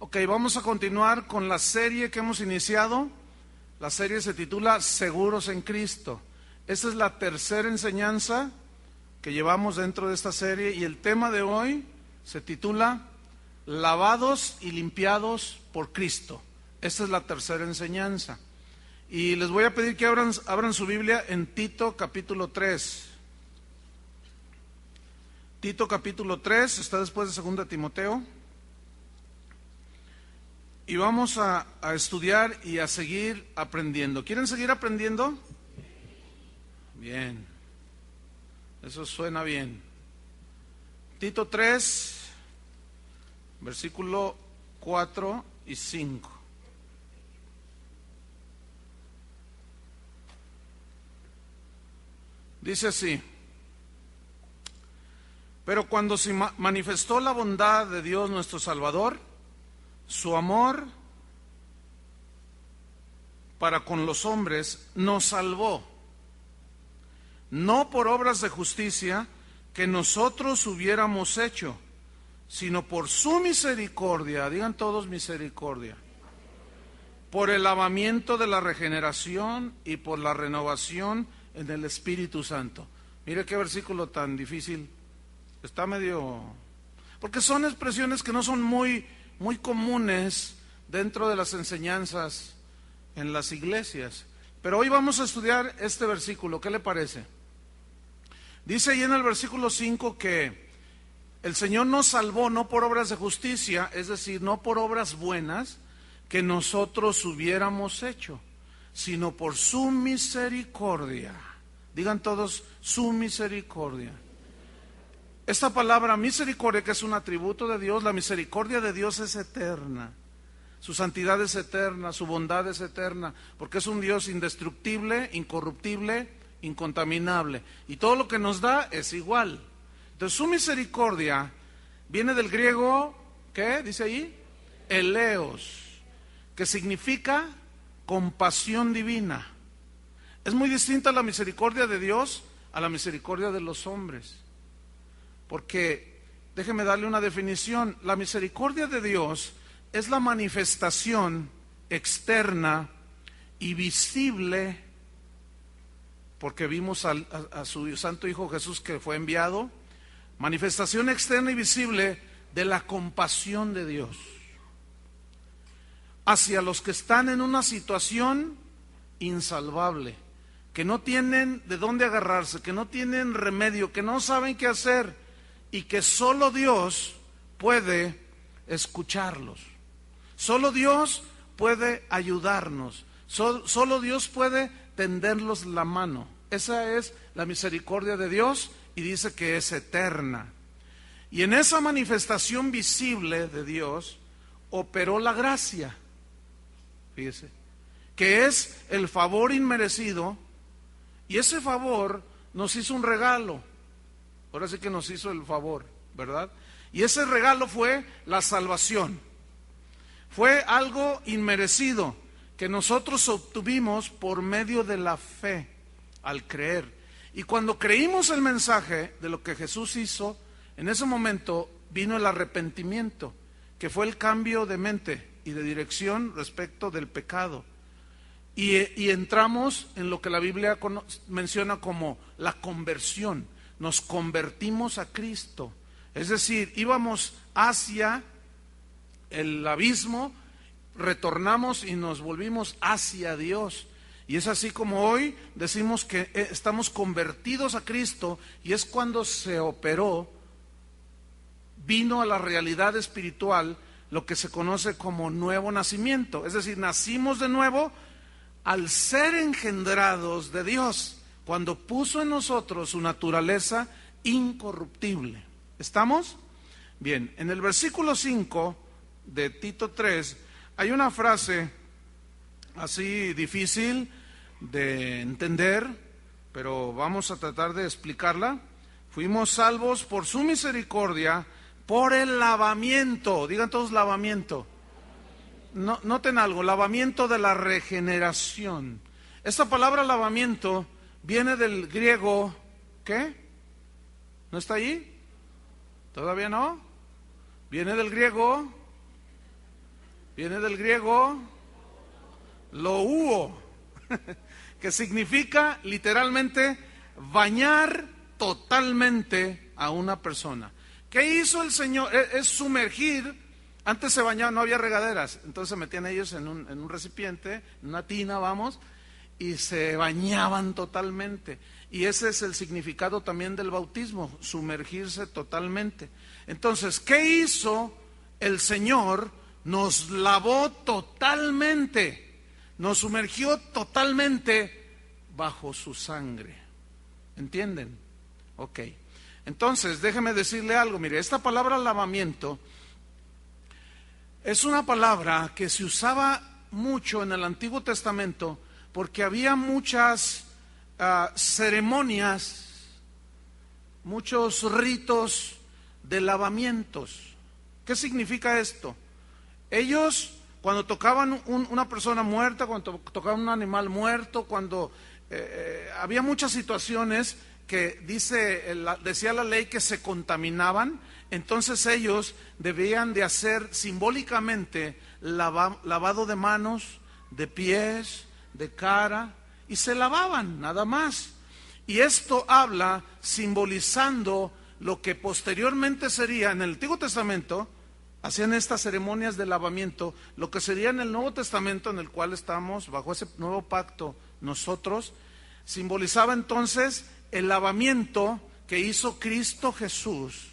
Ok, vamos a continuar con la serie que hemos iniciado. La serie se titula Seguros en Cristo. Esta es la tercera enseñanza que llevamos dentro de esta serie y el tema de hoy se titula Lavados y limpiados por Cristo. Esta es la tercera enseñanza. Y les voy a pedir que abran su Biblia en Tito capítulo 3. Tito capítulo 3, está después de 2 Timoteo. Y vamos a estudiar y a seguir aprendiendo. ¿Quieren seguir aprendiendo? Bien. Eso suena bien. Tito 3, versículo 4 y 5. Dice así: pero cuando se manifestó la bondad de Dios nuestro Salvador, su amor para con los hombres, nos salvó, no por obras de justicia que nosotros hubiéramos hecho, sino por su misericordia, digan todos misericordia, por el lavamiento de la regeneración y por la renovación en el Espíritu Santo. Mire qué versículo tan difícil, está medio... porque son expresiones que no son muy comunes dentro de las enseñanzas en las iglesias. Pero hoy vamos a estudiar este versículo, ¿qué le parece? Dice ahí en el versículo 5 que el Señor nos salvó no por obras de justicia, es decir, no por obras buenas que nosotros hubiéramos hecho, sino por su misericordia. Digan todos, su misericordia. Esta palabra misericordia, que es un atributo de Dios, la misericordia de Dios es eterna. Su santidad es eterna, su bondad es eterna, porque es un Dios indestructible, incorruptible, incontaminable. Y todo lo que nos da es igual. Entonces su misericordia viene del griego, ¿qué? Dice ahí, eleos, que significa compasión divina. Es muy distinta la misericordia de Dios a la misericordia de los hombres. Porque, déjeme darle una definición, la misericordia de Dios es la manifestación externa y visible, porque vimos a su Santo Hijo Jesús que fue enviado, manifestación externa y visible de la compasión de Dios hacia los que están en una situación insalvable, que no tienen de dónde agarrarse, que no tienen remedio, que no saben qué hacer, y que solo Dios puede escucharlos. Solo Dios puede ayudarnos. Solo Dios puede tenderlos la mano. Esa es la misericordia de Dios y dice que es eterna. Y en esa manifestación visible de Dios operó la gracia. Fíjese, que es el favor inmerecido, y ese favor nos hizo un regalo. Ahora sí que nos hizo el favor, ¿verdad? Y ese regalo fue la salvación. Fue algo inmerecido que nosotros obtuvimos por medio de la fe, al creer. Y cuando creímos el mensaje de lo que Jesús hizo, en ese momento vino el arrepentimiento, que fue el cambio de mente y de dirección respecto del pecado. Y entramos en lo que la Biblia menciona como la conversión. Nos convertimos a Cristo, es decir, íbamos hacia el abismo, retornamos y nos volvimos hacia Dios. Y es así como hoy decimos que estamos convertidos a Cristo, y es cuando se operó, vino a la realidad espiritual lo que se conoce como nuevo nacimiento, es decir, nacimos de nuevo al ser engendrados de Dios, cuando puso en nosotros su naturaleza incorruptible. ¿Estamos? Bien, en el versículo 5 de Tito 3 hay una frase así difícil de entender, pero vamos a tratar de explicarla. Fuimos salvos por su misericordia, por el lavamiento, digan todos lavamiento. Noten algo, lavamiento de la regeneración. Esta palabra lavamiento viene del griego, ¿qué? ¿No está ahí? ¿Todavía no? Viene del griego Viene del griego louo, que significa literalmente bañar totalmente a una persona. ¿Qué hizo el Señor? Es sumergir. Antes se bañaban, no había regaderas, entonces se metían ellos en un recipiente, en una tina, vamos, y se bañaban totalmente. Y ese es el significado también del bautismo, sumergirse totalmente. Entonces, ¿qué hizo el Señor? Nos lavó totalmente, nos sumergió totalmente bajo su sangre. ¿Entienden? Ok. Entonces, déjeme decirle algo. Mire, esta palabra lavamiento es una palabra que se usaba mucho en el Antiguo Testamento porque había muchas ceremonias, muchos ritos de lavamientos. ¿Qué significa esto? Ellos, cuando tocaban una persona muerta, cuando tocaban un animal muerto, cuando había muchas situaciones que decía la ley que se contaminaban, entonces ellos debían de hacer simbólicamente lavado de manos, de pies, de cara, y se lavaban nada más. Y esto habla simbolizando lo que posteriormente sería en el Antiguo Testamento. Hacían estas ceremonias de lavamiento, lo que sería en el Nuevo Testamento, en el cual estamos bajo ese nuevo pacto nosotros, simbolizaba entonces el lavamiento que hizo Cristo Jesús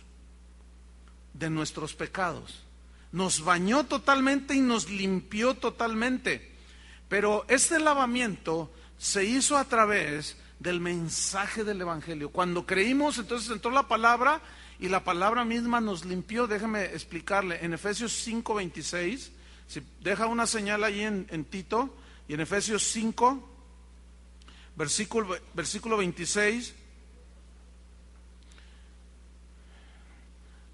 de nuestros pecados. Nos bañó totalmente y nos limpió totalmente. Pero este lavamiento se hizo a través del mensaje del Evangelio. Cuando creímos, entonces entró la palabra y la palabra misma nos limpió. Déjeme explicarle. En Efesios 5:26, si deja una señal ahí en Tito, y en Efesios 5, versículo 26,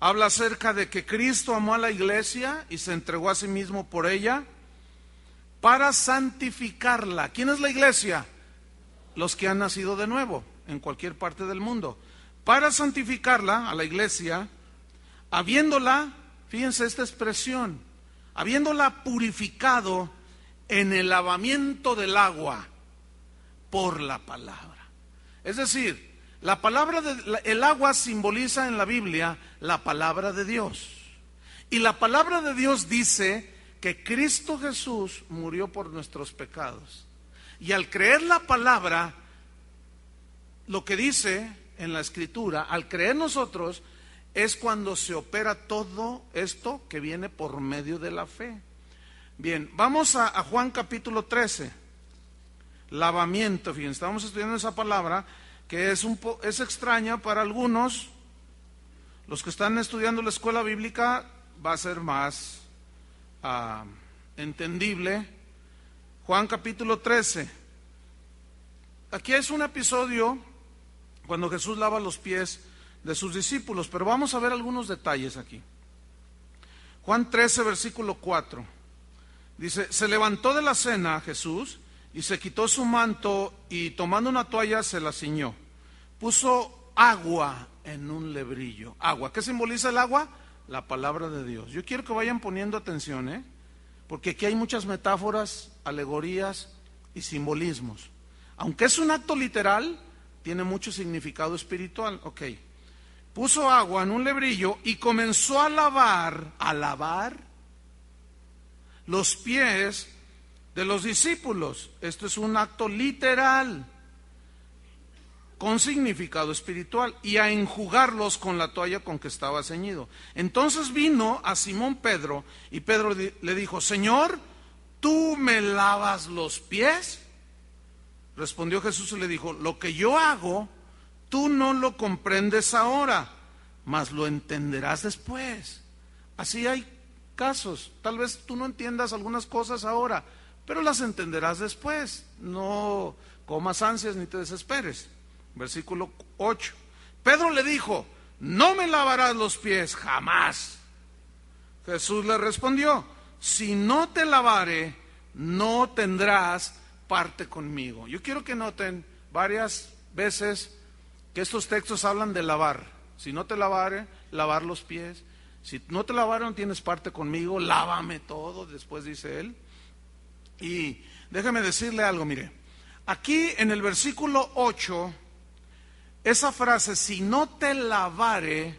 habla acerca de que Cristo amó a la iglesia y se entregó a sí mismo por ella para santificarla. ¿Quién es la iglesia? Los que han nacido de nuevo en cualquier parte del mundo. Para santificarla, a la iglesia, habiéndola, fíjense esta expresión, habiéndola purificado en el lavamiento del agua por la palabra. Es decir, el agua simboliza en la Biblia la palabra de Dios. Y la palabra de Dios dice que Cristo Jesús murió por nuestros pecados. Y al creer la palabra, lo que dice en la Escritura, al creer nosotros, es cuando se opera todo esto que viene por medio de la fe. Bien, vamos a Juan capítulo 13. Lavamiento, fíjense, estamos estudiando esa palabra que es extraña para algunos. Los que están estudiando la escuela bíblica va a ser más entendible. Juan capítulo 13. Aquí es un episodio cuando Jesús lava los pies de sus discípulos, pero vamos a ver algunos detalles aquí. Juan 13, versículo 4. Dice, se levantó de la cena Jesús y se quitó su manto y tomando una toalla se la ciñó. Puso agua en un lebrillo. Agua, ¿qué simboliza el agua? La palabra de Dios. Yo quiero que vayan poniendo atención, porque aquí hay muchas metáforas, alegorías y simbolismos. Aunque es un acto literal, tiene mucho significado espiritual. Ok. Puso agua en un lebrillo y comenzó a lavar los pies de los discípulos. Esto es un acto literal con significado espiritual, y a enjugarlos con la toalla con que estaba ceñido. Entonces vino a Simón Pedro y Pedro le dijo, Señor, ¿tú me lavas los pies? Respondió Jesús y le dijo, lo que yo hago, tú no lo comprendes ahora, mas lo entenderás después. Así hay casos, tal vez tú no entiendas algunas cosas ahora, pero las entenderás después. No comas ansias ni te desesperes. Versículo 8. Pedro le dijo, no me lavarás los pies jamás. Jesús le respondió, si no te lavare, no tendrás parte conmigo. Yo quiero que noten varias veces que estos textos hablan de lavar. Si no te lavare, lavar los pies. Si no te lavaron, tienes parte conmigo, lávame todo, después dice él. Y déjeme decirle algo, mire, aquí en el versículo 8, esa frase, si no te lavare,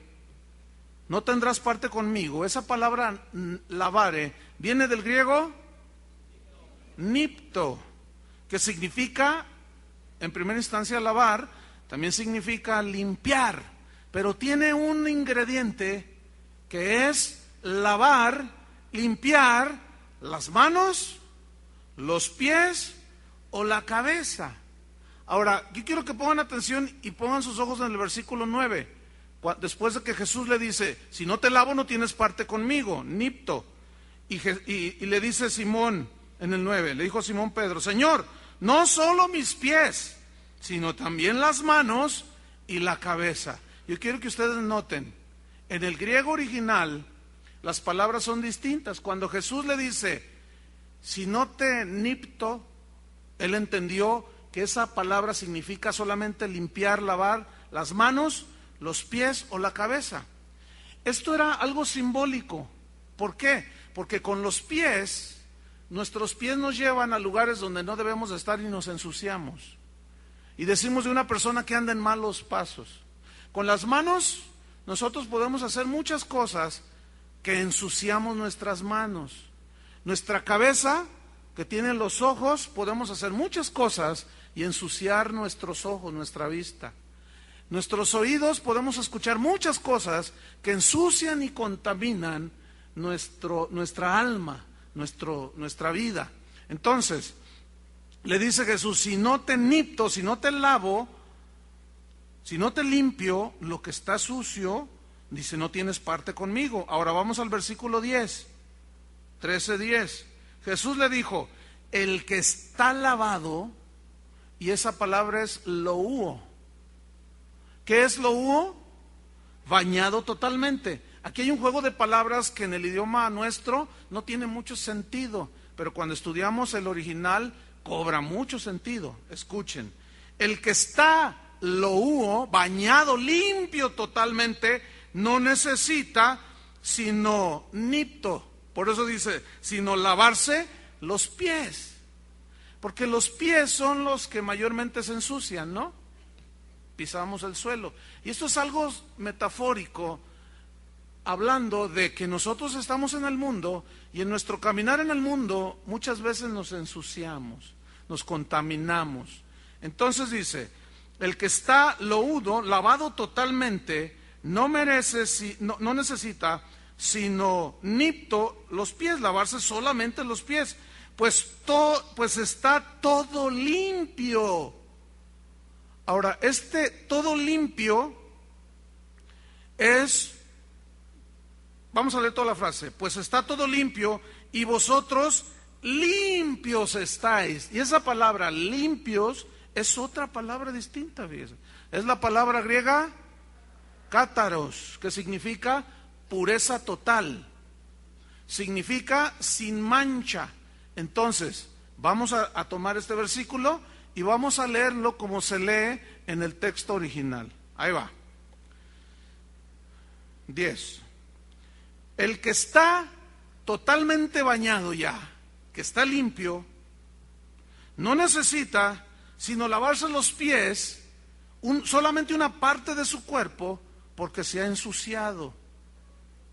no tendrás parte conmigo, esa palabra lavare viene del griego nipto, que significa, en primera instancia, lavar, también significa limpiar, pero tiene un ingrediente que es lavar, limpiar las manos, los pies o la cabeza. Ahora, yo quiero que pongan atención y pongan sus ojos en el versículo 9, después de que Jesús le dice, si no te lavo no tienes parte conmigo, nipto, y le dice Simón en el 9, le dijo a Simón Pedro, Señor, no solo mis pies, sino también las manos y la cabeza. Yo quiero que ustedes noten, en el griego original las palabras son distintas. Cuando Jesús le dice, si no te nipto, él entendió que esa palabra significa solamente limpiar, lavar las manos, los pies o la cabeza. Esto era algo simbólico. ¿Por qué? Porque con los pies, nuestros pies nos llevan a lugares donde no debemos estar y nos ensuciamos. Y decimos de una persona que anda en malos pasos. Con las manos nosotros podemos hacer muchas cosas que ensuciamos nuestras manos. Nuestra cabeza, que tiene los ojos, podemos hacer muchas cosas y ensuciar nuestros ojos, nuestra vista. Nuestros oídos, podemos escuchar muchas cosas que ensucian y contaminan nuestra alma, nuestra vida. Entonces, le dice Jesús, si no te nipto, si no te lavo, si no te limpio, lo que está sucio, dice, no tienes parte conmigo. Ahora vamos al versículo 10, 13:10. Jesús le dijo, el que está lavado, y esa palabra es loúo. ¿Qué es loúo? Bañado totalmente. Aquí hay un juego de palabras que en el idioma nuestro no tiene mucho sentido, pero cuando estudiamos el original cobra mucho sentido. Escuchen, el que está loúo, bañado, limpio totalmente, no necesita sino nipto. Por eso dice, sino lavarse los pies. Porque los pies son los que mayormente se ensucian, ¿no? Pisamos el suelo. Y esto es algo metafórico, hablando de que nosotros estamos en el mundo y en nuestro caminar en el mundo muchas veces nos ensuciamos, nos contaminamos. Entonces dice, el que está loúdo, lavado totalmente, no necesita sino nipto los pies, lavarse solamente los pies, pues está todo limpio. Ahora, todo limpio es, vamos a leer toda la frase, pues está todo limpio y vosotros limpios estáis. Y esa palabra limpios es otra palabra distinta, fíjense. Es la palabra griega cátaros, que significa pureza total, significa sin mancha. Entonces, vamos a tomar este versículo y vamos a leerlo como se lee en el texto original. Ahí va. 10. El que está totalmente bañado ya, que está limpio, no necesita sino lavarse los pies, solamente una parte de su cuerpo, porque se ha ensuciado,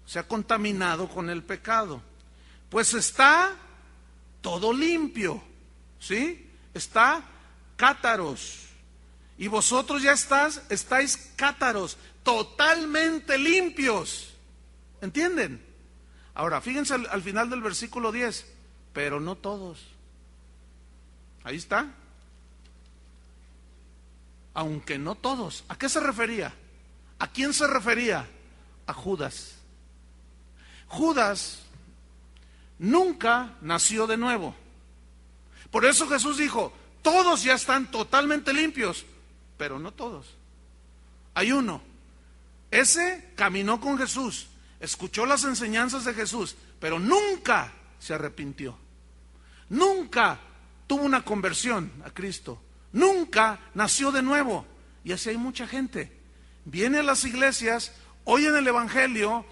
se ha contaminado con el pecado. Pues está todo limpio, ¿sí? Está cátaros. Y vosotros ya estáis cátaros, totalmente limpios. ¿Entienden? Ahora, fíjense al final del versículo 10, pero no todos. Ahí está. Aunque no todos. ¿A qué se refería? ¿A quién se refería? A Judas. Judas nunca nació de nuevo. Por eso Jesús dijo, todos ya están totalmente limpios, pero no todos. Hay uno. Ese caminó con Jesús, escuchó las enseñanzas de Jesús, pero nunca se arrepintió. Nunca tuvo una conversión a Cristo. Nunca nació de nuevo. Y así hay mucha gente. Viene a las iglesias, oyen el evangelio,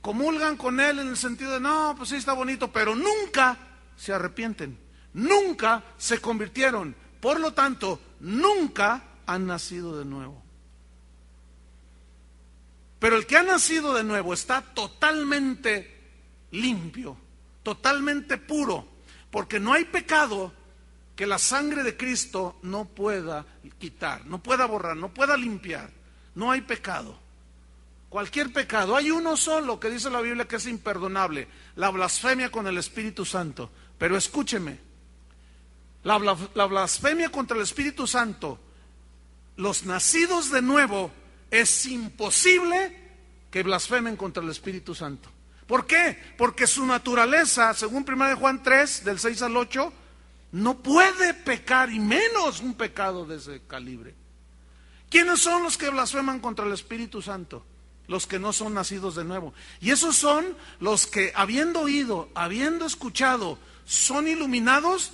comulgan con él en el sentido de, no, pues sí está bonito, pero nunca se arrepienten, nunca se convirtieron, por lo tanto, nunca han nacido de nuevo. Pero el que ha nacido de nuevo está totalmente limpio, totalmente puro, porque no hay pecado que la sangre de Cristo no pueda quitar, no pueda borrar, no pueda limpiar. No hay pecado. Cualquier pecado, hay uno solo que dice la Biblia que es imperdonable, la blasfemia con el Espíritu Santo. Pero escúcheme, la blasfemia contra el Espíritu Santo, los nacidos de nuevo, es imposible que blasfemen contra el Espíritu Santo. ¿Por qué? Porque su naturaleza, según 1 Juan 3, del 6 al 8, no puede pecar, y menos un pecado de ese calibre. ¿Quiénes son los que blasfeman contra el Espíritu Santo? Los que no son nacidos de nuevo. Y esos son los que, habiendo oído, habiendo escuchado, son iluminados,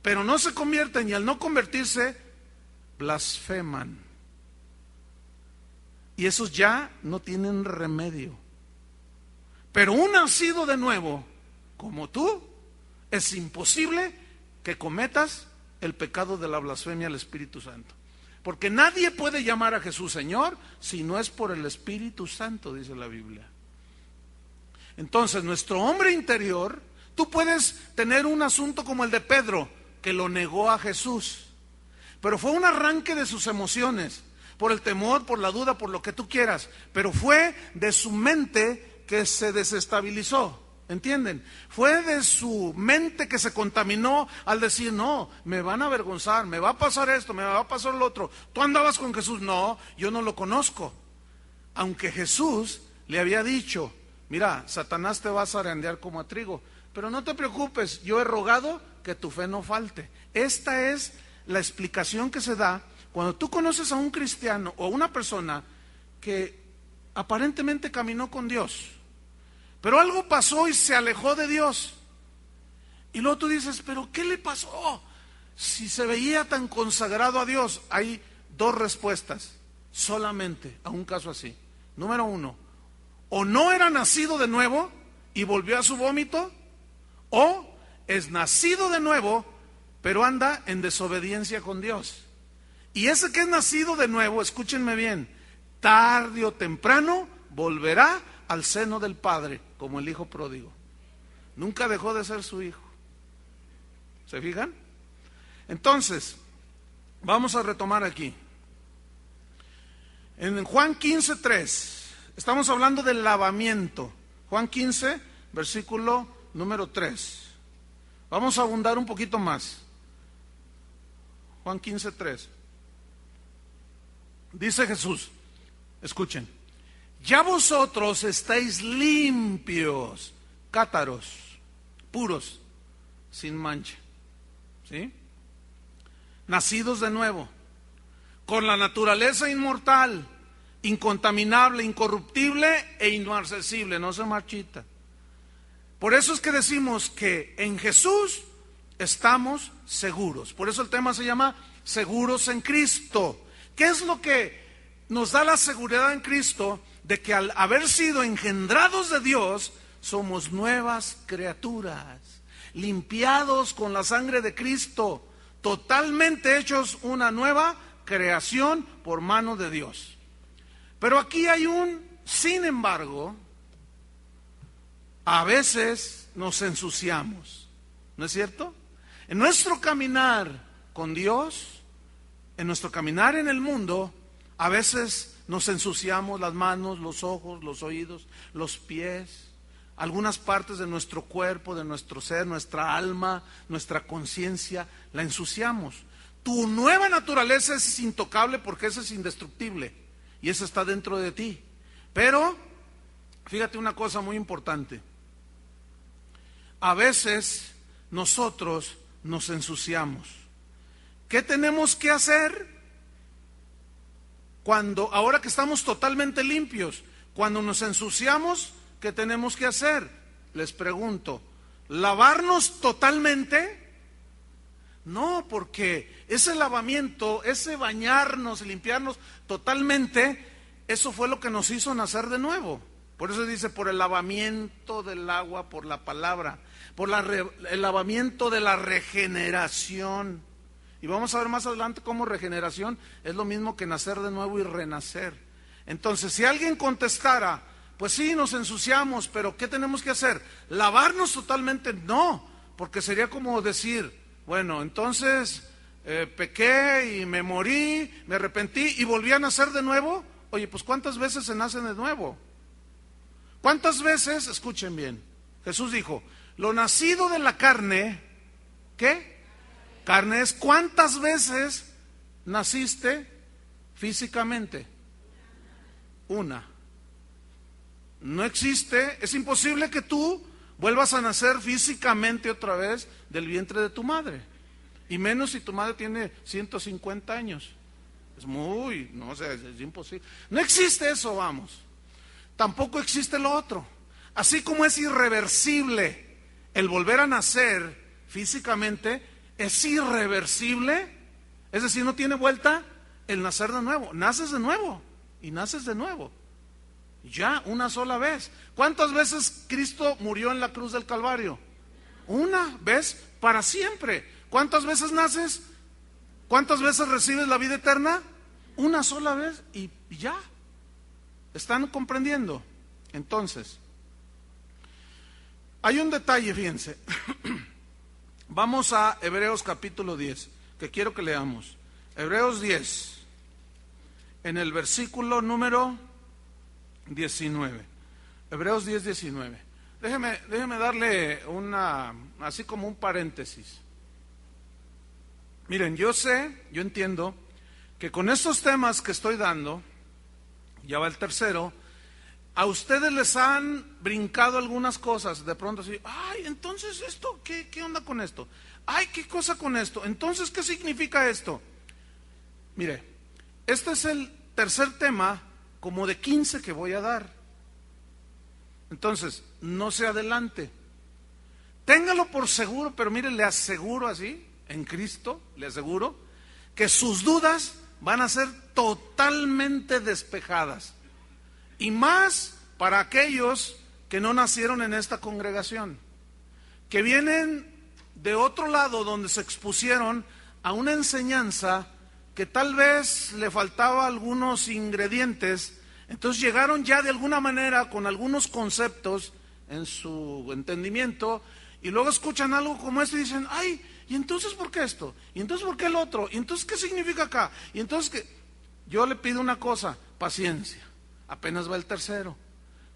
pero no se convierten, y al no convertirse, blasfeman. Y esos ya no tienen remedio. Pero un nacido de nuevo, como tú, es imposible que cometas el pecado de la blasfemia al Espíritu Santo. Porque nadie puede llamar a Jesús Señor si no es por el Espíritu Santo, dice la Biblia. Entonces, nuestro hombre interior, tú puedes tener un asunto como el de Pedro, que lo negó a Jesús, pero fue un arranque de sus emociones, por el temor, por la duda, por lo que tú quieras, pero fue de su mente que se desestabilizó. ¿Entienden? Fue de su mente que se contaminó al decir, no, me van a avergonzar, me va a pasar esto, me va a pasar lo otro. ¿Tú andabas con Jesús? No, yo no lo conozco. Aunque Jesús le había dicho, mira, Satanás te va a zarandear como a trigo, pero no te preocupes, yo he rogado que tu fe no falte. Esta es la explicación que se da cuando tú conoces a un cristiano o una persona que aparentemente caminó con Dios, pero algo pasó y se alejó de Dios. Y luego tú dices, ¿pero qué le pasó? Si se veía tan consagrado a Dios. Hay dos respuestas solamente a un caso así. Número uno, o no era nacido de nuevo y volvió a su vómito, o es nacido de nuevo, pero anda en desobediencia con Dios. Y ese que es nacido de nuevo, escúchenme bien, tarde o temprano volverá al seno del Padre, como el hijo pródigo. Nunca dejó de ser su hijo. ¿Se fijan? Entonces, vamos a retomar aquí. En Juan 15:3, estamos hablando del lavamiento. Juan 15, versículo número 3. Vamos a abundar un poquito más. Juan 15:3. Dice Jesús, escuchen, ya vosotros estáis limpios, cátaros, puros, sin mancha, ¿sí? Nacidos de nuevo, con la naturaleza inmortal, incontaminable, incorruptible e inmarcesible, no se marchita. Por eso es que decimos que en Jesús estamos seguros. Por eso el tema se llama seguros en Cristo. ¿Qué es lo que nos da la seguridad en Cristo? De que al haber sido engendrados de Dios, somos nuevas criaturas, limpiados con la sangre de Cristo, totalmente hechos una nueva creación por mano de Dios. Pero aquí hay un sin embargo. A veces nos ensuciamos, ¿no es cierto? En nuestro caminar con Dios, en nuestro caminar en el mundo, a veces nos ensuciamos las manos, los ojos, los oídos, los pies, algunas partes de nuestro cuerpo, de nuestro ser, nuestra alma, nuestra conciencia, la ensuciamos. Tu nueva naturaleza es intocable porque esa es indestructible y esa está dentro de ti. Pero, fíjate una cosa muy importante. A veces nosotros nos ensuciamos. ¿Qué tenemos que hacer cuando, ahora que estamos totalmente limpios, cuando nos ensuciamos? ¿Qué tenemos que hacer? Les pregunto, ¿lavarnos totalmente? No, porque ese lavamiento, ese bañarnos, limpiarnos totalmente, eso fue lo que nos hizo nacer de nuevo. Por eso dice, por el lavamiento del agua, por la palabra, por el lavamiento de la regeneración. Y vamos a ver más adelante cómo regeneración es lo mismo que nacer de nuevo y renacer. Entonces, si alguien contestara, pues sí, nos ensuciamos, pero ¿qué tenemos que hacer? ¿Lavarnos totalmente? No, porque sería como decir, bueno, entonces pequé y me morí, me arrepentí y volví a nacer de nuevo. Oye, pues ¿cuántas veces se nace de nuevo? ¿Cuántas veces? Escuchen bien, Jesús dijo, lo nacido de la carne, ¿qué? Carne es, ¿cuántas veces naciste físicamente? Una. No existe, es imposible que tú vuelvas a nacer físicamente otra vez del vientre de tu madre. Y menos si tu madre tiene 150 años. No sé, es imposible. No existe eso, vamos. Tampoco existe lo otro. Así como es irreversible el volver a nacer físicamente, es irreversible, es decir, no tiene vuelta el nacer de nuevo. Naces de nuevo y naces de nuevo. Ya, una sola vez. ¿Cuántas veces Cristo murió en la cruz del Calvario? Una vez para siempre. ¿Cuántas veces naces? ¿Cuántas veces recibes la vida eterna? Una sola vez y ya. ¿Están comprendiendo? Entonces, hay un detalle, fíjense. Vamos a Hebreos capítulo 10, que quiero que leamos. Hebreos 10, en el versículo número 19. Hebreos 10, 19. Déjeme darle así como un paréntesis. Miren, yo entiendo que con estos temas que estoy dando, ya va el tercero, a ustedes les han brincado algunas cosas, de pronto así, ay, entonces esto, ¿qué onda con esto? Ay, ¿qué cosa con esto? Entonces, ¿qué significa esto? Mire, este es el tercer tema como de 15 que voy a dar. Entonces, no se adelante. Téngalo por seguro, pero mire, le aseguro así, en Cristo, le aseguro, que sus dudas van a ser totalmente despejadas. Y más para aquellos que no nacieron en esta congregación, que vienen de otro lado donde se expusieron a una enseñanza que tal vez le faltaba algunos ingredientes, entonces llegaron ya de alguna manera con algunos conceptos en su entendimiento y luego escuchan algo como esto y dicen, ay, ¿y entonces por qué esto? ¿Y entonces por qué el otro? ¿Y entonces qué significa acá? Y entonces que yo le pido una cosa, paciencia, apenas va el tercero.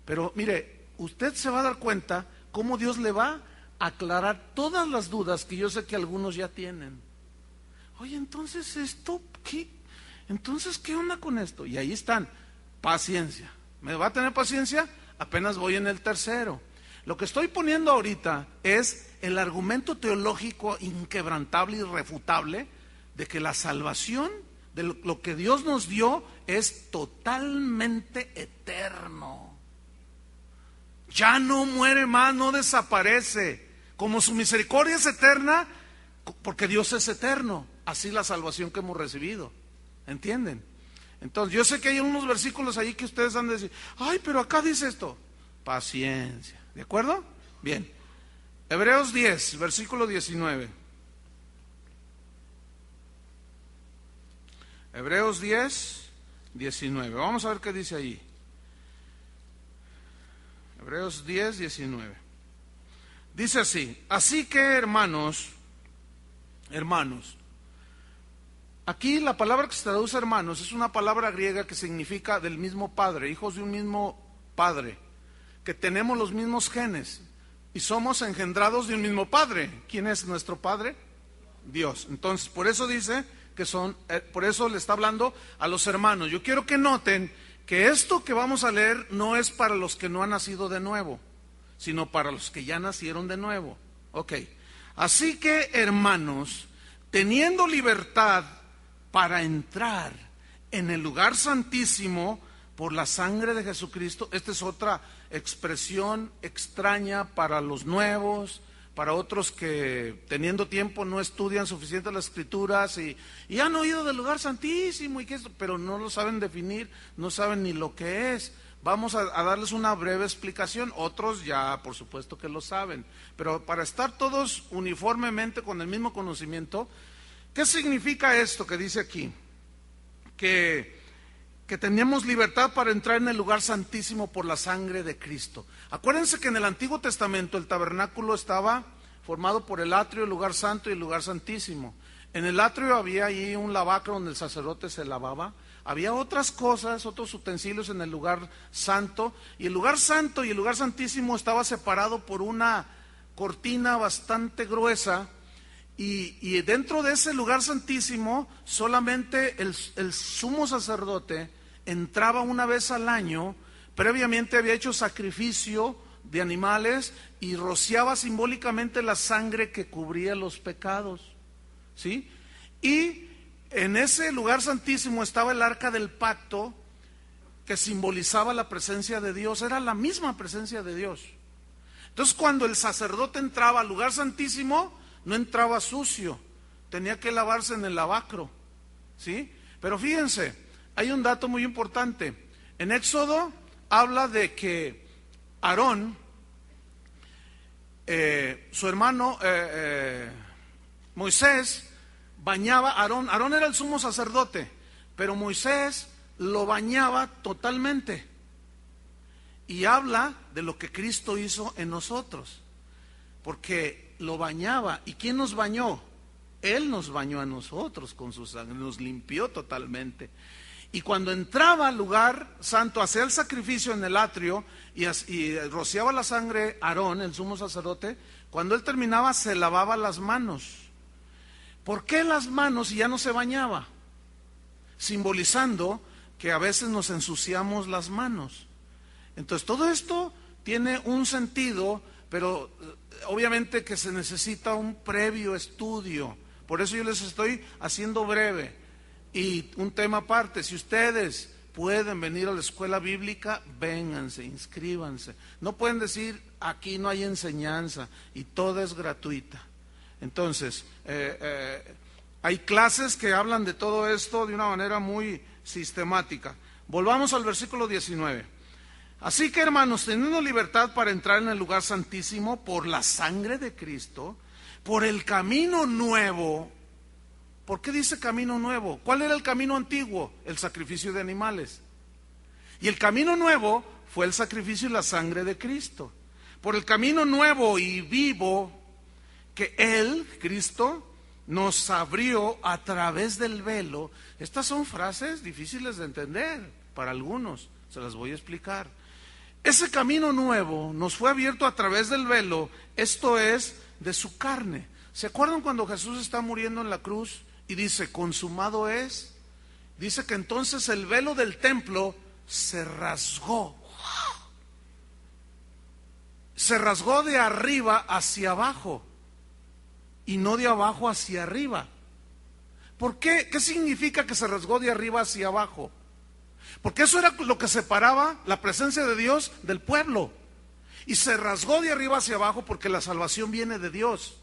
Pero mire, usted se va a dar cuenta cómo Dios le va a aclarar todas las dudas que yo sé que algunos ya tienen. Oye, entonces esto, ¿qué? Entonces, ¿qué onda con esto? Y ahí están, paciencia. ¿Me va a tener paciencia? Apenas voy en el tercero. Lo que estoy poniendo ahorita es el argumento teológico inquebrantable y irrefutable de que la salvación, de lo que Dios nos dio, es totalmente eterno. Ya no muere más, no desaparece. Como su misericordia es eterna, porque Dios es eterno, así la salvación que hemos recibido. ¿Entienden? Entonces, yo sé que hay unos versículos ahí que ustedes han de decir, ay, pero acá dice esto. Paciencia. ¿De acuerdo? Bien. Hebreos 10, versículo 19. Hebreos 10, 19. Vamos a ver qué dice ahí. Hebreos 10, 19. Dice así, así que hermanos, aquí la palabra que se traduce hermanos es una palabra griega que significa del mismo padre, hijos de un mismo padre, que tenemos los mismos genes y somos engendrados de un mismo padre. ¿Quién es nuestro padre? Dios. Entonces, por eso dice que por eso le está hablando a los hermanos. Yo quiero que noten que esto que vamos a leer no es para los que no han nacido de nuevo, sino para los que ya nacieron de nuevo. Ok. Así que, hermanos, teniendo libertad para entrar en el lugar santísimo por la sangre de Jesucristo, esta es otra expresión extraña para los nuevos, para otros que teniendo tiempo no estudian suficiente las escrituras y han oído del lugar santísimo y que esto, pero no lo saben definir, no saben ni lo que es. Vamos a darles una breve explicación, otros ya por supuesto que lo saben, pero para estar todos uniformemente con el mismo conocimiento, ¿qué significa esto que dice aquí? Que teníamos libertad para entrar en el lugar santísimo por la sangre de Cristo. Acuérdense que en el Antiguo Testamento el tabernáculo estaba formado por el atrio, el lugar santo y el lugar santísimo. En el atrio había ahí un lavacro donde el sacerdote se lavaba. Había otras cosas, otros utensilios en el lugar santo, y el lugar santo y el lugar santísimo estaba separado por una cortina bastante gruesa, y dentro de ese lugar santísimo solamente el sumo sacerdote entraba una vez al año. Previamente había hecho sacrificio de animales y rociaba simbólicamente la sangre que cubría los pecados, ¿sí? Y en ese lugar santísimo estaba el arca del pacto, que simbolizaba la presencia de Dios, era la misma presencia de Dios. Entonces cuando el sacerdote entraba al lugar santísimo, no entraba sucio, tenía que lavarse en el lavacro, ¿sí? Pero fíjense, hay un dato muy importante. En Éxodo habla de que Aarón, su hermano Moisés, bañaba a Aarón. Aarón era el sumo sacerdote, pero Moisés lo bañaba totalmente. Y habla de lo que Cristo hizo en nosotros, porque lo bañaba. ¿Y quién nos bañó? Él nos bañó a nosotros con su sangre, nos limpió totalmente. Y cuando entraba al lugar santo, hacía el sacrificio en el atrio y rociaba la sangre Aarón, el sumo sacerdote, cuando él terminaba se lavaba las manos. ¿Por qué las manos si ya no se bañaba? Simbolizando que a veces nos ensuciamos las manos. Entonces todo esto tiene un sentido, pero obviamente que se necesita un previo estudio. Por eso yo les estoy haciendo breve. Y un tema aparte, si ustedes pueden venir a la escuela bíblica, vénganse, inscríbanse. No pueden decir, aquí no hay enseñanza y toda es gratuita. Entonces, hay clases que hablan de todo esto de una manera muy sistemática. Volvamos al versículo 19. Así que, hermanos, teniendo libertad para entrar en el lugar santísimo por la sangre de Cristo, por el camino nuevo. ¿Por qué dice camino nuevo? ¿Cuál era el camino antiguo? El sacrificio de animales. Y el camino nuevo fue el sacrificio y la sangre de Cristo. Por el camino nuevo y vivo que Él, Cristo, nos abrió a través del velo. Estas son frases difíciles de entender para algunos, se las voy a explicar. Ese camino nuevo nos fue abierto a través del velo, esto es, de su carne. ¿Se acuerdan cuando Jesús está muriendo en la cruz y dice, consumado es? Dice que entonces el velo del templo se rasgó. Se rasgó de arriba hacia abajo y no de abajo hacia arriba. ¿Por qué? ¿Qué significa que se rasgó de arriba hacia abajo? Porque eso era lo que separaba la presencia de Dios del pueblo. Y se rasgó de arriba hacia abajo porque la salvación viene de Dios.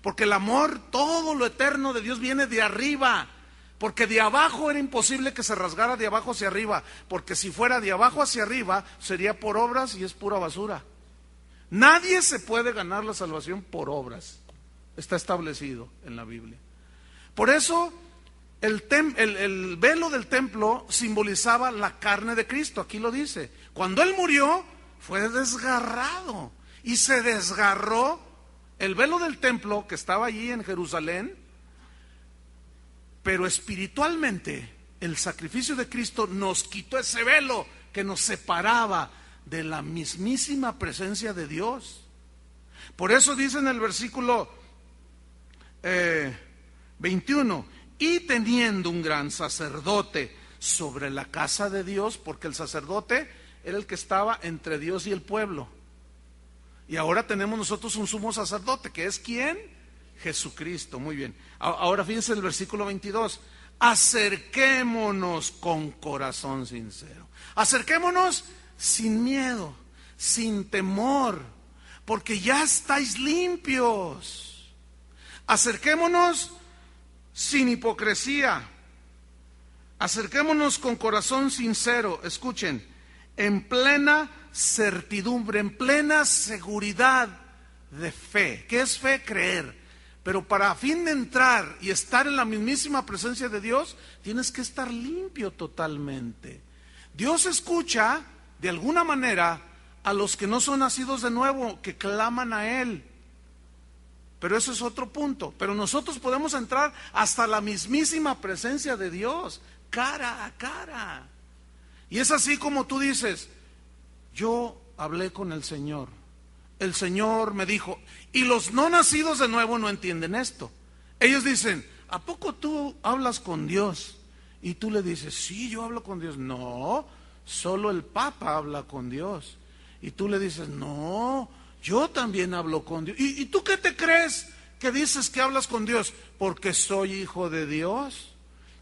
Porque el amor, todo lo eterno de Dios viene de arriba. Porque de abajo era imposible que se rasgara de abajo hacia arriba. Porque si fuera de abajo hacia arriba, sería por obras y es pura basura. Nadie se puede ganar la salvación por obras. Está establecido en la Biblia. Por eso el velo del templo simbolizaba la carne de Cristo. Aquí lo dice. Cuando Él murió, fue desgarrado. Y se desgarró el velo del templo que estaba allí en Jerusalén. Pero espiritualmente, el sacrificio de Cristo nos quitó ese velo que nos separaba de la mismísima presencia de Dios. Por eso dice en el versículo 21, y teniendo un gran sacerdote sobre la casa de Dios, porque el sacerdote era el que estaba entre Dios y el pueblo. Y ahora tenemos nosotros un sumo sacerdote, que es ¿quién? Jesucristo. Muy bien. Ahora fíjense el versículo 22. Acerquémonos con corazón sincero. Acerquémonos sin miedo, sin temor, porque ya estáis limpios. Acerquémonos sin hipocresía. Acerquémonos con corazón sincero. Escuchen. en plena certidumbre, en plena seguridad de fe. ¿Qué es fe? Creer. Pero para a fin de entrar y estar en la mismísima presencia de Dios, tienes que estar limpio totalmente. Dios escucha de alguna manera a los que no son nacidos de nuevo, que claman a Él. Pero eso es otro punto. Pero nosotros podemos entrar hasta la mismísima presencia de Dios, cara a cara. Y es así como tú dices, yo hablé con el Señor me dijo, y los no nacidos de nuevo no entienden esto. Ellos dicen, ¿a poco tú hablas con Dios? Y tú le dices, sí, yo hablo con Dios. No, solo el Papa habla con Dios. Y tú le dices, no, yo también hablo con Dios. ¿Y tú qué te crees que dices que hablas con Dios? Porque soy hijo de Dios.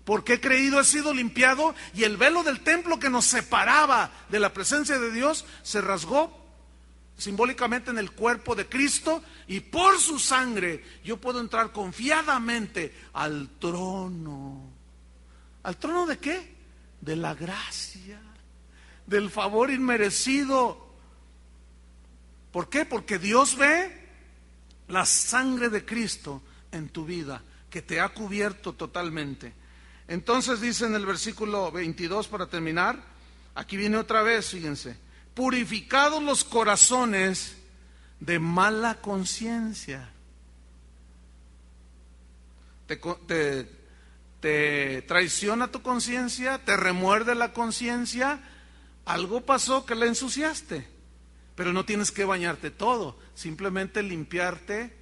Porque he creído, he sido limpiado, y el velo del templo que nos separaba de la presencia de Dios se rasgó simbólicamente en el cuerpo de Cristo, y por su sangre yo puedo entrar confiadamente al trono. ¿Al trono de qué? De la gracia, del favor inmerecido. ¿Por qué? Porque Dios ve la sangre de Cristo en tu vida, que te ha cubierto totalmente. Entonces dice en el versículo 22, para terminar, aquí viene otra vez, fíjense: purificados los corazones de mala conciencia. Te traiciona tu conciencia, te remuerde la conciencia, algo pasó que la ensuciaste, pero no tienes que bañarte todo, simplemente limpiarte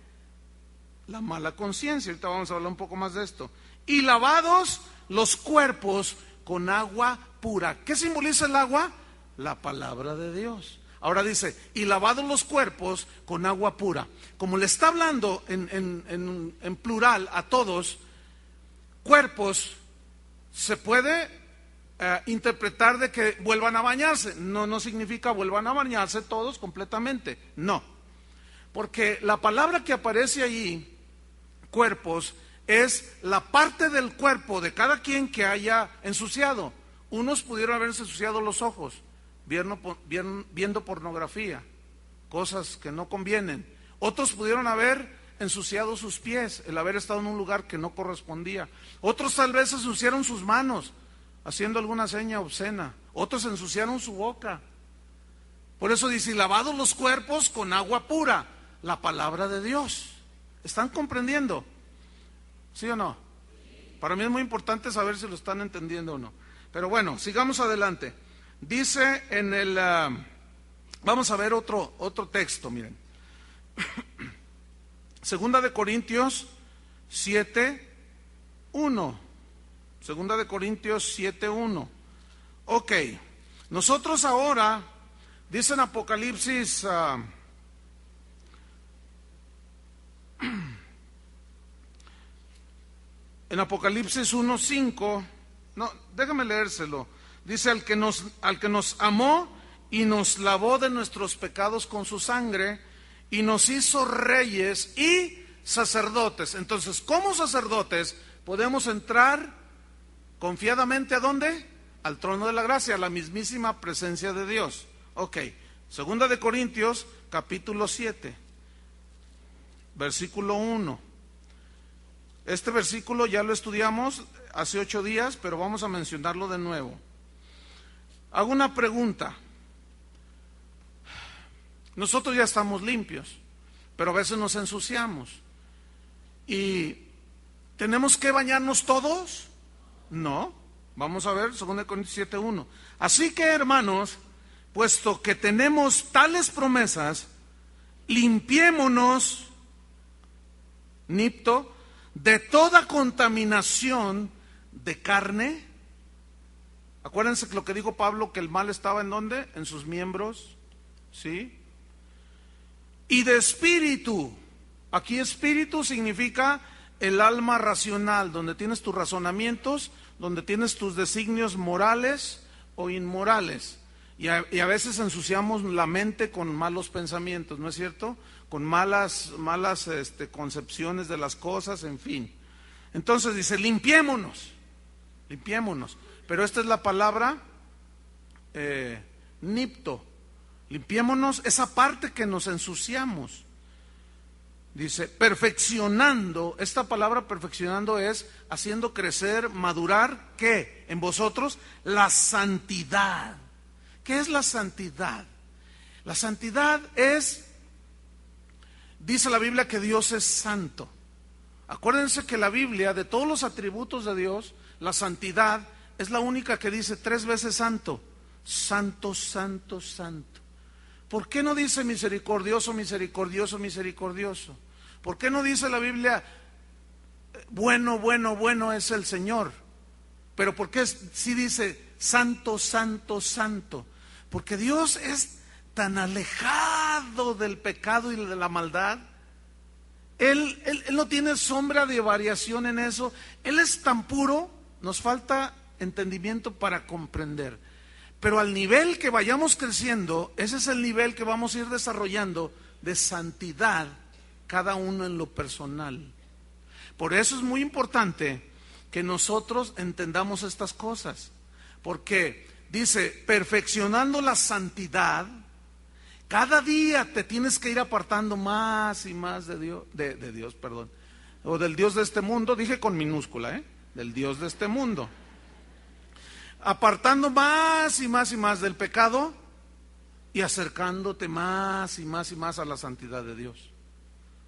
la mala conciencia. Ahorita vamos a hablar un poco más de esto. Y lavados los cuerpos con agua pura. ¿Qué simboliza el agua? La palabra de Dios. Ahora dice, y lavados los cuerpos con agua pura. Como le está hablando en plural a todos, cuerpos se puede interpretar de que vuelvan a bañarse. No significa vuelvan a bañarse todos completamente, no. Porque la palabra que aparece allí, cuerpos, es la parte del cuerpo de cada quien que haya ensuciado. Unos pudieron haberse ensuciado los ojos viendo pornografía, cosas que no convienen. Otros pudieron haber ensuciado sus pies, el haber estado en un lugar que no correspondía. Otros tal vez ensuciaron sus manos, haciendo alguna seña obscena. Otros ensuciaron su boca. Por eso dice, lavados los cuerpos con agua pura, la palabra de Dios. ¿Están comprendiendo? ¿Sí o no? Para mí es muy importante saber si lo están entendiendo o no. Pero bueno, sigamos adelante. Dice en el... vamos a ver otro texto, miren. Segunda de Corintios 7:1. Segunda de Corintios 7:1. Ok, nosotros ahora, dice en Apocalipsis... en Apocalipsis 1:5, no, déjame leérselo. Dice, al que nos amó y nos lavó de nuestros pecados con su sangre y nos hizo reyes y sacerdotes. Entonces, como sacerdotes podemos entrar confiadamente ¿a dónde? Al trono de la gracia, a la mismísima presencia de Dios. Ok, Segunda de Corintios capítulo 7, versículo 1. Este versículo ya lo estudiamos hace 8 días, pero vamos a mencionarlo de nuevo. Hago una pregunta. Nosotros ya estamos limpios, pero a veces nos ensuciamos. ¿Y tenemos que bañarnos todos? No. Vamos a ver 2 Corintios 7:1. Así que, hermanos, puesto que tenemos tales promesas, limpiémonos, nipto, de toda contaminación de carne. Acuérdense que lo que dijo Pablo, que el mal estaba ¿en dónde? En sus miembros, ¿sí? Y de espíritu. Aquí espíritu significa el alma racional, donde tienes tus razonamientos, donde tienes tus designios morales o inmorales. Y a veces ensuciamos la mente con malos pensamientos, ¿no es cierto? Con malas concepciones de las cosas, en fin. Entonces dice, limpiémonos. Pero esta es la palabra nipto. Limpiémonos esa parte que nos ensuciamos. Dice, perfeccionando. Esta palabra perfeccionando es haciendo crecer, madurar, ¿qué? En vosotros, la santidad. ¿Qué es la santidad? La santidad es, dice la Biblia que Dios es santo. Acuérdense que la Biblia, de todos los atributos de Dios, la santidad es la única que dice 3 veces santo. Santo, santo, santo. ¿Por qué no dice misericordioso, misericordioso, misericordioso? ¿Por qué no dice la Biblia bueno, bueno, bueno es el Señor? Pero ¿por qué sí dice santo, santo, santo? Porque Dios es tan alejado del pecado y de la maldad. Él no tiene sombra de variación en eso. Él es tan puro, nos falta entendimiento para comprender. Pero al nivel que vayamos creciendo, ese es el nivel que vamos a ir desarrollando de santidad, cada uno en lo personal. Por eso es muy importante que nosotros entendamos estas cosas. Porque dice, perfeccionando la santidad, cada día te tienes que ir apartando más y más de Dios, de Dios, perdón, o del Dios de este mundo, dije con minúscula, del Dios de este mundo. Apartando más y más y más del pecado y acercándote más y más y más a la santidad de Dios.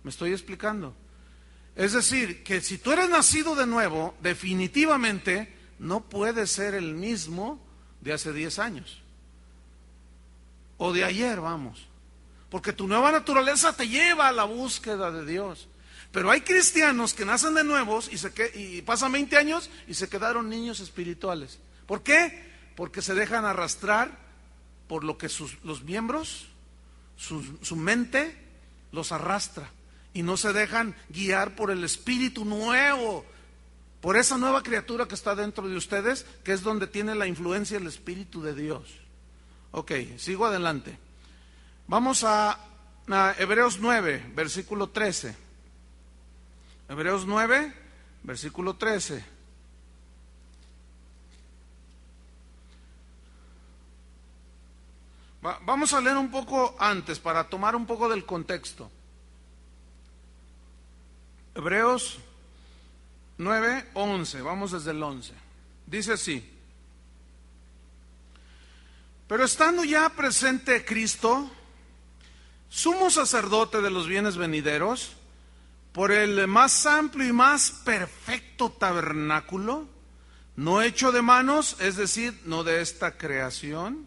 ¿Me estoy explicando? Es decir, que si tú eres nacido de nuevo, definitivamente no puedes ser el mismo de hace 10 años. O de ayer, vamos. Porque tu nueva naturaleza te lleva a la búsqueda de Dios. Pero hay cristianos que nacen de nuevos y pasan 20 años y se quedaron niños espirituales. ¿Por qué? Porque se dejan arrastrar por lo que los miembros, su mente los arrastra. Y no se dejan guiar por el espíritu nuevo, por esa nueva criatura que está dentro de ustedes, que es donde tiene la influencia el Espíritu de Dios. Ok, sigo adelante. Vamos a Hebreos 9, versículo 13. Hebreos 9, versículo 13. Vamos a leer un poco antes para tomar un poco del contexto. Hebreos 9, 11, vamos desde el 11. Dice así: pero estando ya presente Cristo, sumo sacerdote de los bienes venideros, por el más amplio y más perfecto tabernáculo, no hecho de manos, es decir, no de esta creación,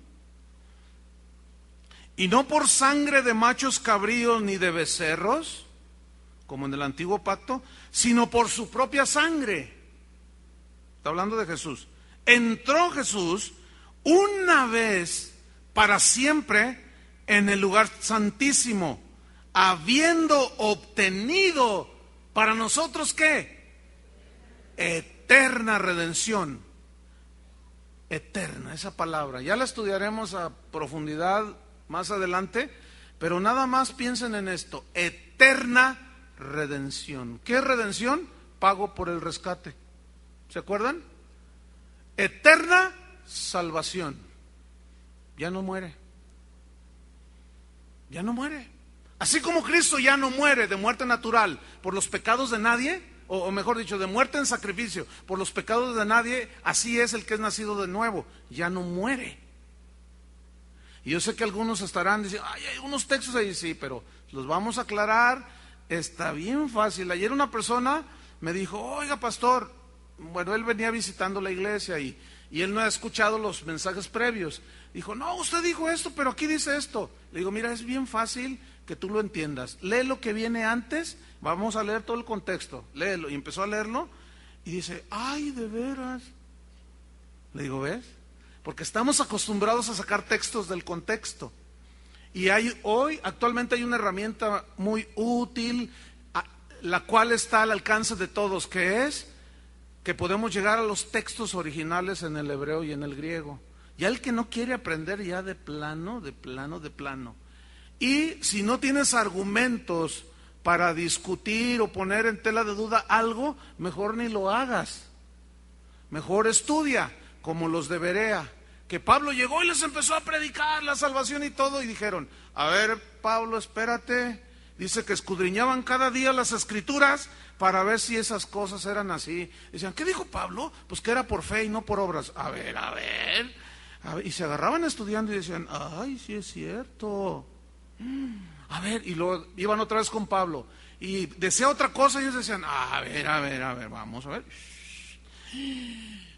y no por sangre de machos cabríos ni de becerros, como en el antiguo pacto, sino por su propia sangre. Está hablando de Jesús. Entró Jesús una vez para siempre en el lugar santísimo, habiendo obtenido para nosotros ¿qué? Eterna redención. Eterna, esa palabra. Ya la estudiaremos a profundidad más adelante, pero nada más piensen en esto: eterna redención. ¿Qué es redención? Pago por el rescate. ¿Se acuerdan? Eterna salvación. Ya no muere. Ya no muere. Así como Cristo ya no muere de muerte natural por los pecados de nadie, o mejor dicho, de muerte en sacrificio por los pecados de nadie, así es el que es nacido de nuevo. Ya no muere. Y yo sé que algunos estarán diciendo, ay, hay unos textos ahí, sí, pero los vamos a aclarar. Está bien fácil. Ayer una persona me dijo, oiga pastor, bueno, él venía visitando la iglesia y él no ha escuchado los mensajes previos. Dijo, no, usted dijo esto, pero aquí dice esto. Le digo, mira, es bien fácil que tú lo entiendas. Lee lo que viene antes, vamos a leer todo el contexto. Léelo. Y empezó a leerlo y dice, ay, de veras. Le digo, ¿ves? Porque estamos acostumbrados a sacar textos del contexto. Y actualmente hay una herramienta muy útil, la cual está al alcance de todos, que es que podemos llegar a los textos originales en el hebreo y en el griego. Ya el que no quiere aprender ya de plano. Y si no tienes argumentos para discutir o poner en tela de duda algo, mejor ni lo hagas. Mejor estudia, como los de Berea. que Pablo llegó y les empezó a predicar la salvación y todo, y dijeron, a ver, Pablo, espérate. Dice que escudriñaban cada día las escrituras para ver si esas cosas eran así. Decían, ¿qué dijo Pablo? Pues que era por fe y no por obras. A ver. Y se agarraban estudiando y decían, ay, sí es cierto. A ver, y luego iban otra vez con Pablo y decía otra cosa y ellos decían, a ver, vamos a ver.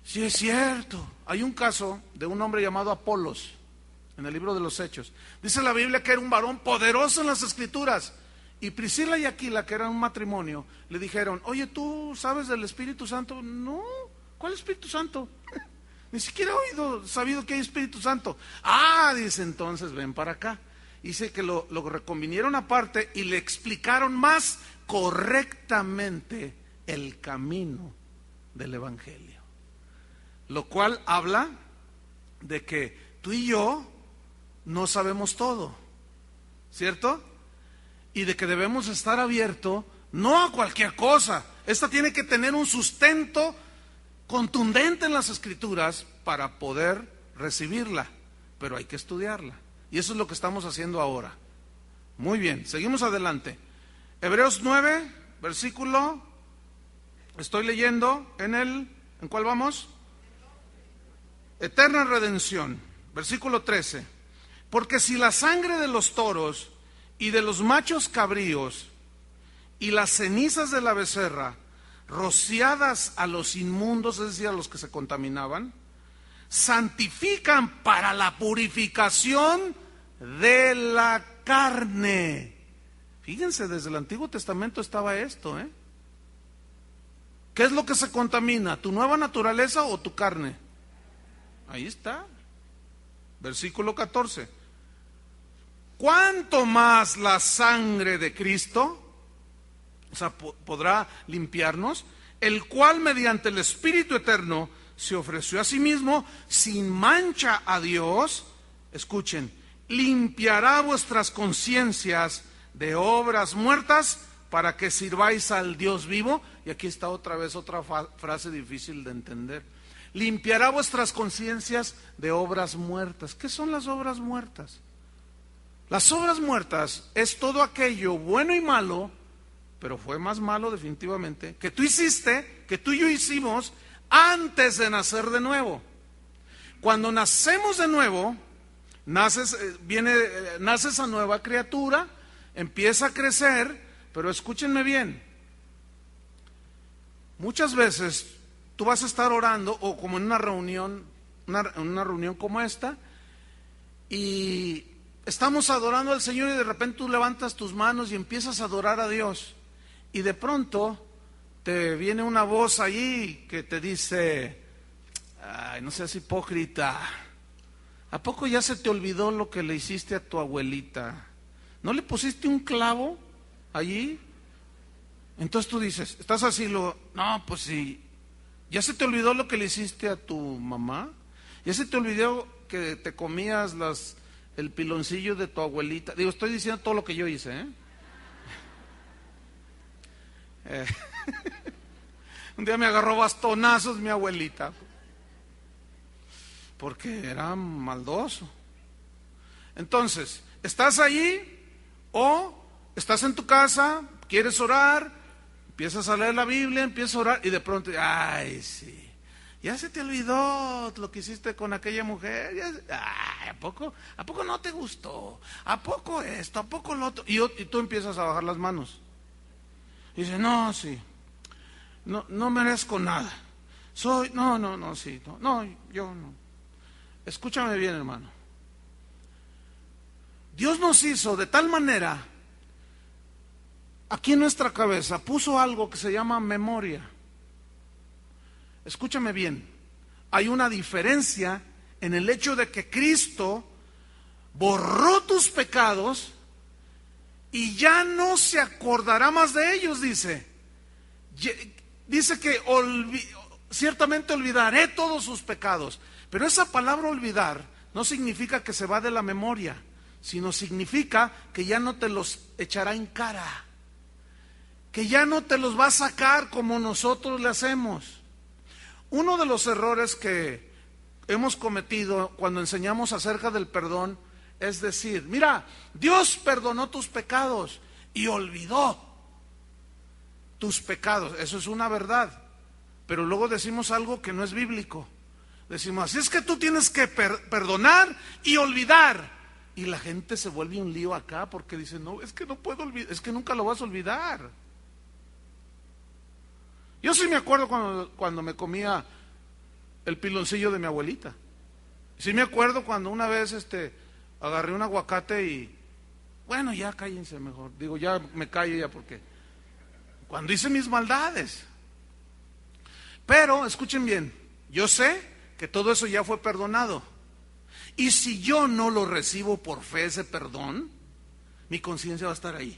Sí es cierto. Hay un caso de un hombre llamado Apolos en el libro de los Hechos. Dice la Biblia que era un varón poderoso en las escrituras. Y Priscila y Aquila, que eran un matrimonio, le dijeron, oye, ¿tú sabes del Espíritu Santo? No, ¿cuál Espíritu Santo? Ni siquiera he sabido que hay Espíritu Santo. Ah, dice, entonces ven para acá. Dice que lo reconvinieron aparte y le explicaron más correctamente el camino del Evangelio. Lo cual habla de que tú y yo no sabemos todo, ¿cierto? Y de que debemos estar abiertos no a cualquier cosa. Esta tiene que tener un sustento contundente en las Escrituras para poder recibirla, pero hay que estudiarla. Y eso es lo que estamos haciendo ahora. Muy bien, seguimos adelante. Hebreos 9, versículo, estoy leyendo ¿en cuál vamos? Eterna redención, versículo 13. Porque si la sangre de los toros y de los machos cabríos y las cenizas de la becerra, rociadas a los inmundos, es decir, a los que se contaminaban, santifican para la purificación de la carne. Fíjense, desde el Antiguo Testamento estaba esto, ¿eh? ¿Qué es lo que se contamina? ¿Tu nueva naturaleza o tu carne? Ahí está. Versículo 14. ¿Cuánto más la sangre de Cristo, o sea, podrá limpiarnos, el cual mediante el Espíritu Eterno se ofreció a sí mismo sin mancha a Dios? Escuchen, limpiará vuestras conciencias de obras muertas para que sirváis al Dios vivo. Y aquí está otra vez otra frase difícil de entender. Limpiará vuestras conciencias de obras muertas. ¿Qué son las obras muertas? Las obras muertas es todo aquello bueno y malo, pero fue más malo definitivamente, que tú hiciste, que tú y yo hicimos antes de nacer de nuevo. Cuando nacemos de nuevo, naces a nueva criatura, empieza a crecer, pero escúchenme bien. Muchas veces tú vas a estar orando o como en una reunión como esta, y estamos adorando al Señor y de repente tú levantas tus manos y empiezas a adorar a Dios. Y de pronto te viene una voz allí que te dice, ay, no seas hipócrita. ¿A poco ya se te olvidó lo que le hiciste a tu abuelita? ¿No le pusiste un clavo allí? Entonces tú dices, estás así, no, pues sí. ¿Ya se te olvidó lo que le hiciste a tu mamá? ¿Ya se te olvidó que te comías el piloncillo de tu abuelita? Digo, estoy diciendo todo lo que yo hice, Un día me agarró bastonazos mi abuelita, porque era maldoso. Entonces, ¿estás allí o estás en tu casa, quieres orar, empiezas a leer la Biblia, empiezas a orar y de pronto, ay, sí, ya se te olvidó lo que hiciste con aquella mujer? Ay, ¿a poco no te gustó? ¿A poco esto? ¿A poco lo otro? Y tú empiezas a bajar las manos. Y dices, no, sí, no merezco nada. Yo no. Escúchame bien, hermano. Dios nos hizo de tal manera, aquí en nuestra cabeza, puso algo que se llama memoria. Escúchame bien, hay una diferencia en el hecho de que Cristo borró tus pecados y ya no se acordará más de ellos, dice. Dice que ciertamente olvidaré todos sus pecados. Pero esa palabra olvidar no significa que se va de la memoria, sino significa que ya no te los echará en cara, que ya no te los va a sacar como nosotros le hacemos. Uno de los errores que hemos cometido cuando enseñamos acerca del perdón es decir, mira, Dios perdonó tus pecados y olvidó tus pecados. Eso es una verdad, pero luego decimos algo que no es bíblico. Decimos, así es que tú tienes que perdonar y olvidar. Y la gente se vuelve un lío acá porque dice, no, es que no puedo olvidar, es que nunca lo vas a olvidar. Yo sí me acuerdo cuando me comía el piloncillo de mi abuelita. Sí me acuerdo cuando una vez agarré un aguacate y, bueno, ya cállense mejor. Digo, ya me callo ya porque cuando hice mis maldades. Pero, escuchen bien, yo sé que todo eso ya fue perdonado. Y si yo no lo recibo por fe ese perdón, mi conciencia va a estar ahí.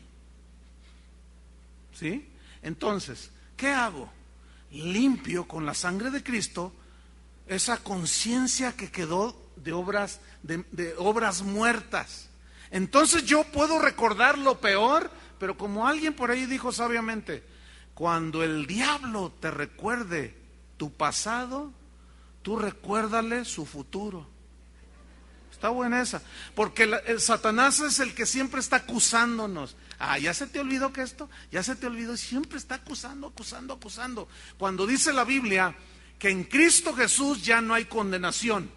¿Sí? Entonces, ¿qué hago? Limpio con la sangre de Cristo esa conciencia que quedó de obras muertas. Entonces yo puedo recordar lo peor, pero como alguien por ahí dijo sabiamente, cuando el diablo te recuerde tu pasado, tú recuérdale su futuro. Está buena esa, porque el Satanás es el que siempre está acusándonos. Ya se te olvidó que esto, ya se te olvidó, siempre está acusando. Cuando dice la Biblia que en Cristo Jesús ya no hay condenación.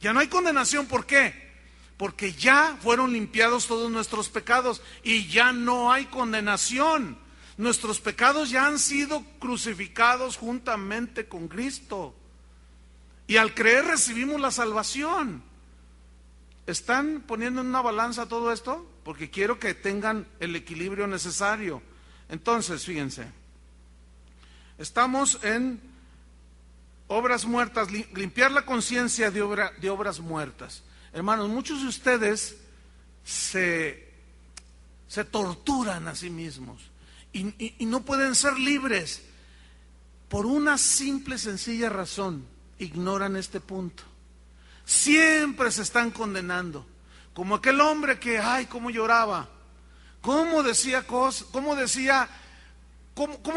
Ya no hay condenación, ¿por qué? Porque ya fueron limpiados todos nuestros pecados y ya no hay condenación. Nuestros pecados ya han sido crucificados juntamente con Cristo. Y al creer recibimos la salvación. ¿Están poniendo en una balanza todo esto? Porque quiero que tengan el equilibrio necesario. Entonces, fíjense, estamos en obras muertas, limpiar la conciencia de obras muertas. Hermanos, muchos de ustedes se torturan a sí mismos y no pueden ser libres por una simple, sencilla razón. Ignoran este punto. Siempre se están condenando. Como aquel hombre que, ay, cómo lloraba, cómo decía cosas, cómo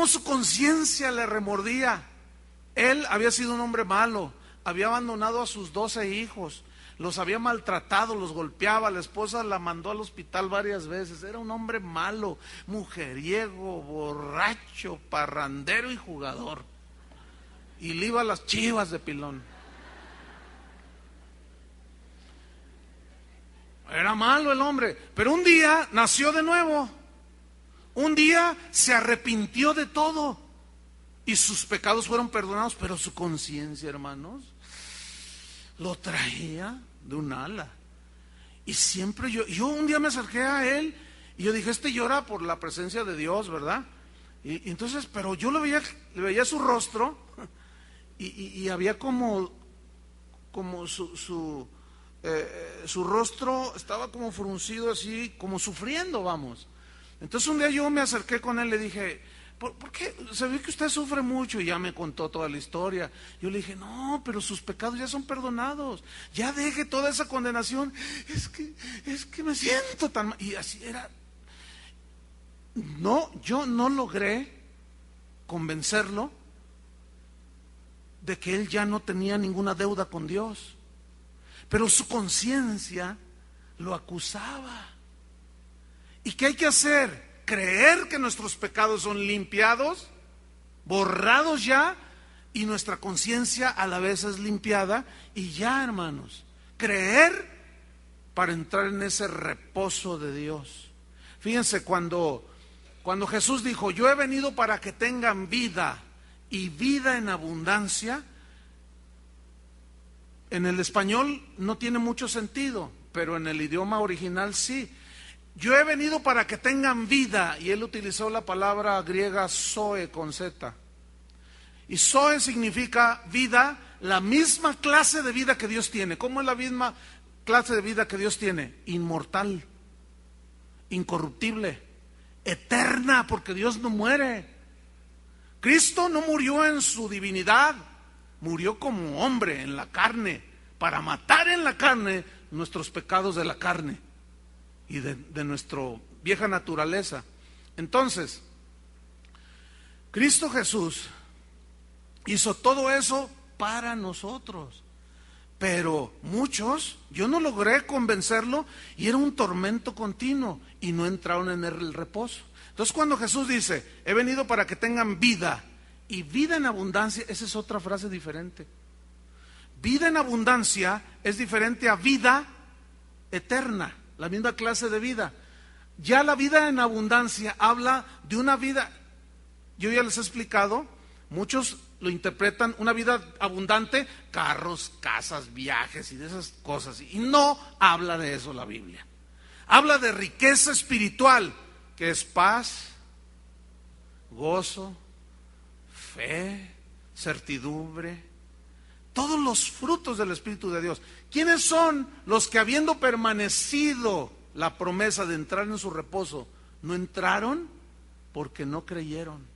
su conciencia le remordía. Él había sido un hombre malo, había abandonado a sus 12 hijos, los había maltratado, los golpeaba, la esposa la mandó al hospital varias veces. Era un hombre malo, mujeriego, borracho, parrandero y jugador. Y le iba a las Chivas de pilón. Era malo el hombre, pero un día nació de nuevo. Un día se arrepintió de todo y sus pecados fueron perdonados, pero su conciencia, hermanos, lo traía de un ala. Y siempre yo un día me acerqué a él y yo dije, llora por la presencia de Dios, ¿verdad? Y entonces, pero yo le veía su rostro y había como su rostro estaba como fruncido así, como sufriendo, vamos. Entonces un día yo me acerqué con él, le dije, ¿por qué? Se ve que usted sufre mucho, y ya me contó toda la historia. Yo le dije, no, pero sus pecados ya son perdonados, ya deje toda esa condenación. Es que me siento tan mal. Y así era. No, yo no logré convencerlo de que él ya no tenía ninguna deuda con Dios, pero su conciencia lo acusaba. ¿Y qué hay que hacer? Creer que nuestros pecados son limpiados, borrados ya, y nuestra conciencia a la vez es limpiada, y ya, hermanos, creer para entrar en ese reposo de Dios. Fíjense, cuando Jesús dijo, yo he venido para que tengan vida y vida en abundancia, en el español no tiene mucho sentido, pero en el idioma original sí. Yo he venido para que tengan vida, y él utilizó la palabra griega zoe con Z. Y zoe significa vida, la misma clase de vida que Dios tiene. ¿Cómo es la misma clase de vida que Dios tiene? Inmortal, incorruptible, eterna, porque Dios no muere. Cristo no murió en su divinidad, murió como hombre en la carne, para matar en la carne nuestros pecados de la carne y de nuestra vieja naturaleza. Entonces, Cristo Jesús hizo todo eso para nosotros. Pero muchos, yo no logré convencerlo y era un tormento continuo y no entraron en el reposo. Entonces cuando Jesús dice, he venido para que tengan vida y vida en abundancia, esa es otra frase diferente. Vida en abundancia es diferente a vida eterna, la misma clase de vida. Ya la vida en abundancia habla de una vida, yo ya les he explicado, muchos lo interpretan una vida abundante, carros, casas, viajes y de esas cosas. Y no habla de eso la Biblia. Habla de riqueza espiritual, que es paz, gozo, fe, certidumbre, todos los frutos del Espíritu de Dios. ¿Quiénes son los que, habiendo permanecido la promesa de entrar en su reposo, no entraron? Porque no creyeron.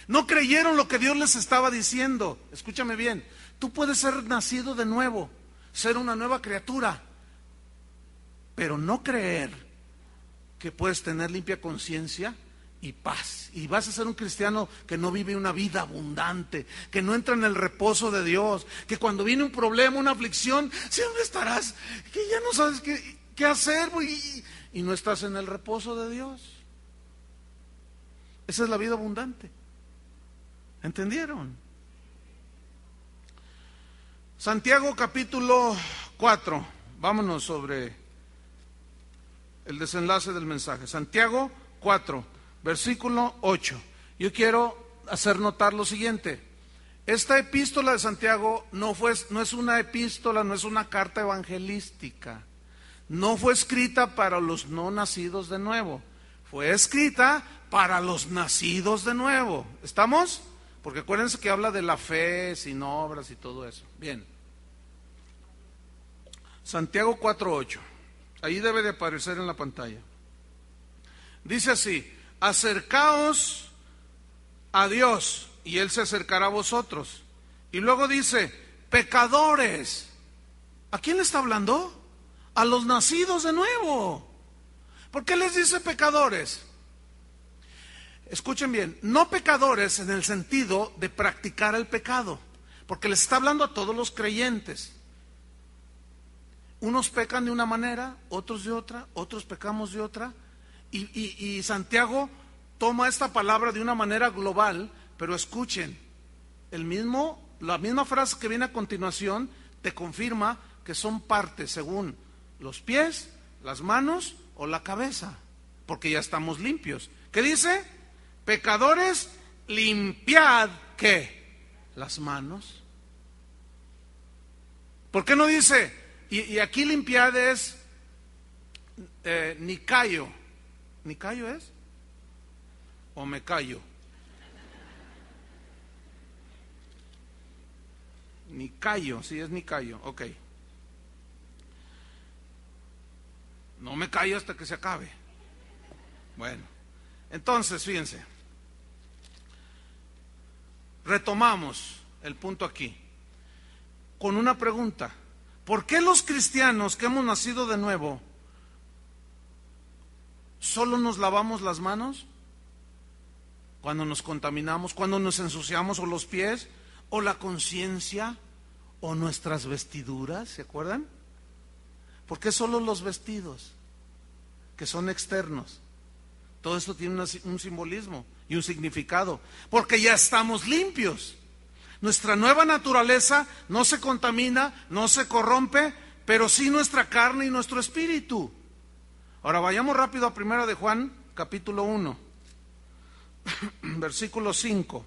No creyeron lo que Dios les estaba diciendo. Escúchame bien, tú puedes ser nacido de nuevo, ser una nueva criatura, pero no creer que puedes tener limpia conciencia y paz. Y vas a ser un cristiano que no vive una vida abundante, que no entra en el reposo de Dios, que cuando viene un problema, una aflicción, siempre estarás, que ya no sabes qué hacer y no estás en el reposo de Dios. Esa es la vida abundante. ¿Entendieron? Santiago capítulo 4. Vámonos sobre el desenlace del mensaje. Santiago 4, versículo 8. Yo quiero hacer notar lo siguiente. Esta epístola de Santiago no es una epístola, no es una carta evangelística. No fue escrita para los no nacidos de nuevo. Fue escrita para los nacidos de nuevo. ¿Estamos? Porque acuérdense que habla de la fe sin obras y todo eso. Bien. Santiago 4:8. Ahí debe de aparecer en la pantalla. Dice así: acercaos a Dios y Él se acercará a vosotros. Y luego dice, pecadores. ¿A quién le está hablando? A los nacidos de nuevo. ¿Por qué les dice pecadores? Escuchen bien, no pecadores en el sentido de practicar el pecado, porque les está hablando a todos los creyentes. Unos pecan de una manera, otros de otra, otros pecamos de otra, y Santiago toma esta palabra de una manera global, pero escuchen, la misma frase que viene a continuación te confirma que son partes según los pies, las manos o la cabeza, porque ya estamos limpios. ¿Qué dice? Pecadores, limpiad, ¿qué? Las manos. ¿Por qué no dice? Y aquí limpiad es Nicayo. ¿Nicayo es? ¿O me callo? Nicayo, sí es Nicayo, ok. No me callo hasta que se acabe. Bueno, entonces fíjense. Retomamos el punto aquí con una pregunta. ¿Por qué los cristianos que hemos nacido de nuevo solo nos lavamos las manos cuando nos contaminamos, cuando nos ensuciamos, o los pies, o la conciencia, o nuestras vestiduras? ¿Se acuerdan? ¿Por qué solo los vestidos, que son externos? Todo esto tiene un simbolismo y un significado, porque ya estamos limpios. Nuestra nueva naturaleza no se contamina, no se corrompe, pero sí nuestra carne y nuestro espíritu. Ahora vayamos rápido a 1 de Juan, capítulo 1, versículo 5.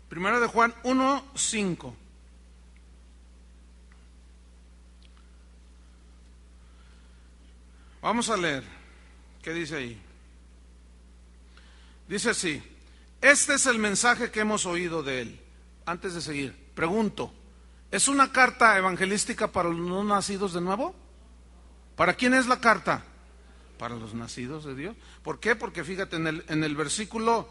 Primero de Juan 1:5. Vamos a leer. ¿Qué dice ahí? Dice así: este es el mensaje que hemos oído de él. Antes de seguir, pregunto, ¿es una carta evangelística para los no nacidos de nuevo? ¿Para quién es la carta? Para los nacidos de Dios. ¿Por qué? Porque fíjate, en el versículo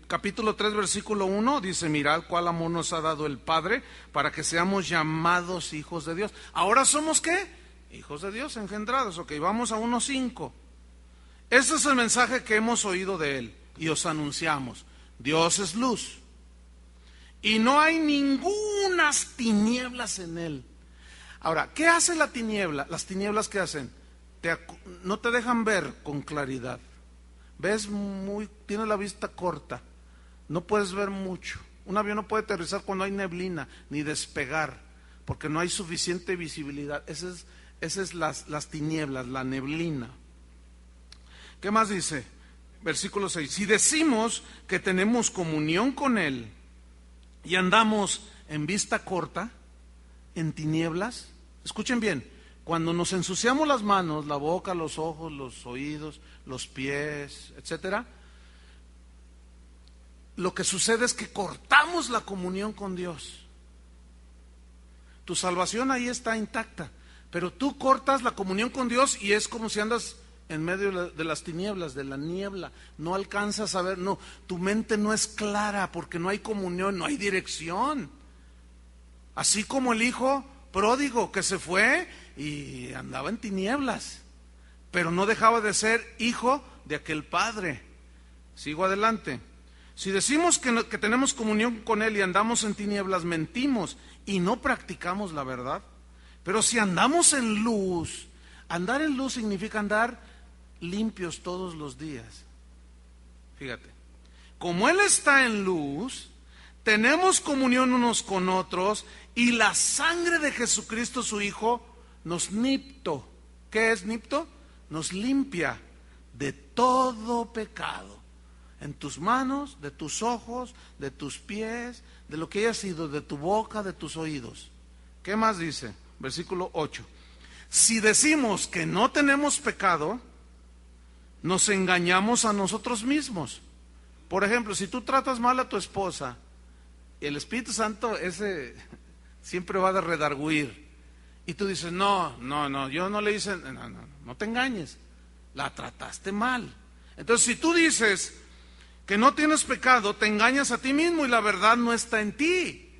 capítulo 3, versículo 1, dice: mirad cuál amor nos ha dado el Padre para que seamos llamados hijos de Dios. ¿Ahora somos qué? Hijos de Dios, engendrados. Ok, vamos a 1:5. Ese es el mensaje que hemos oído de Él y os anunciamos. Dios es luz y no hay ningunas tinieblas en Él. Ahora, ¿qué hace la tiniebla? Las tinieblas, ¿qué hacen? No te dejan ver con claridad. Tienes la vista corta, no puedes ver mucho. Un avión no puede aterrizar cuando hay neblina, ni despegar, porque no hay suficiente visibilidad. Esas es las tinieblas, la neblina. ¿Qué más dice? Versículo 6. Si decimos que tenemos comunión con Él y andamos en vista corta, en tinieblas, escuchen bien, cuando nos ensuciamos las manos, la boca, los ojos, los oídos, los pies, etcétera, lo que sucede es que cortamos la comunión con Dios. Tu salvación ahí está intacta, pero tú cortas la comunión con Dios y es como si andas en medio de las tinieblas, de la niebla, no alcanzas a ver, no, tu mente no es clara porque no hay comunión, no hay dirección. Así como el hijo pródigo que se fue y andaba en tinieblas, pero no dejaba de ser hijo de aquel padre. Sigo adelante. Si decimos que tenemos comunión con Él y andamos en tinieblas, mentimos y no practicamos la verdad. Pero si andamos en luz, andar en luz significa andar limpios todos los días. Fíjate, como Él está en luz, tenemos comunión unos con otros y la sangre de Jesucristo su Hijo nos nipto. ¿Qué es nipto? Nos limpia de todo pecado. En tus manos, de tus ojos, de tus pies, de lo que haya sido, de tu boca, de tus oídos. ¿Qué más dice? Versículo 8. Si decimos que no tenemos pecado, nos engañamos a nosotros mismos. Por ejemplo, si tú tratas mal a tu esposa, el Espíritu Santo ese siempre va a redarguir. Y tú dices, no, yo no le hice, no te engañes, la trataste mal. Entonces, si tú dices que no tienes pecado, te engañas a ti mismo y la verdad no está en ti.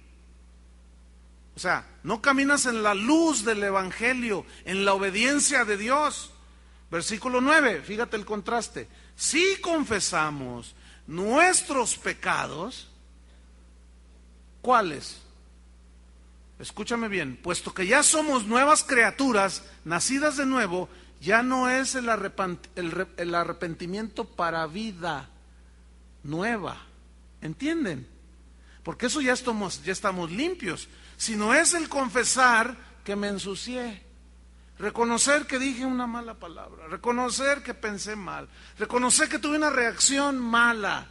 O sea, no caminas en la luz del Evangelio, en la obediencia de Dios. Versículo 9, fíjate el contraste. Si confesamos nuestros pecados, ¿cuáles? Escúchame bien, puesto que ya somos nuevas criaturas, nacidas de nuevo, ya no es el arrepentimiento para vida nueva, ¿entienden? Porque eso ya estamos limpios, sino es el confesar que me ensucié, reconocer que dije una mala palabra, reconocer que pensé mal, reconocer que tuve una reacción mala.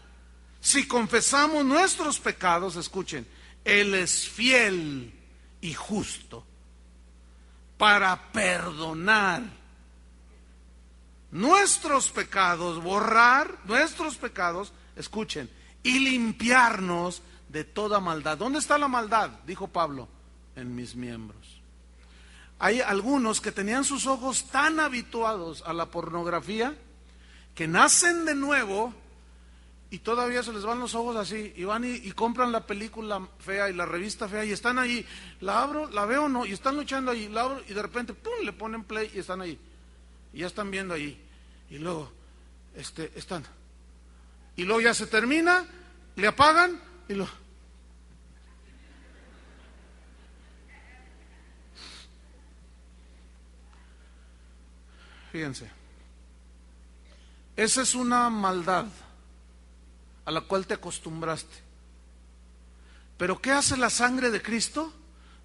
Si confesamos nuestros pecados, escuchen, Él es fiel y justo para perdonar nuestros pecados, borrar nuestros pecados, escuchen, y limpiarnos de toda maldad. ¿Dónde está la maldad? Dijo Pablo, en mis miembros. Hay algunos que tenían sus ojos tan habituados a la pornografía que nacen de nuevo y todavía se les van los ojos así y van y compran la película fea y la revista fea y están ahí, la abro, la veo o no, y están luchando ahí, la abro y de repente ¡pum!, le ponen play y están ahí y ya están viendo ahí y luego están y luego ya se termina, le apagan y lo... Fíjense, esa es una maldad a la cual te acostumbraste. Pero ¿qué hace la sangre de Cristo?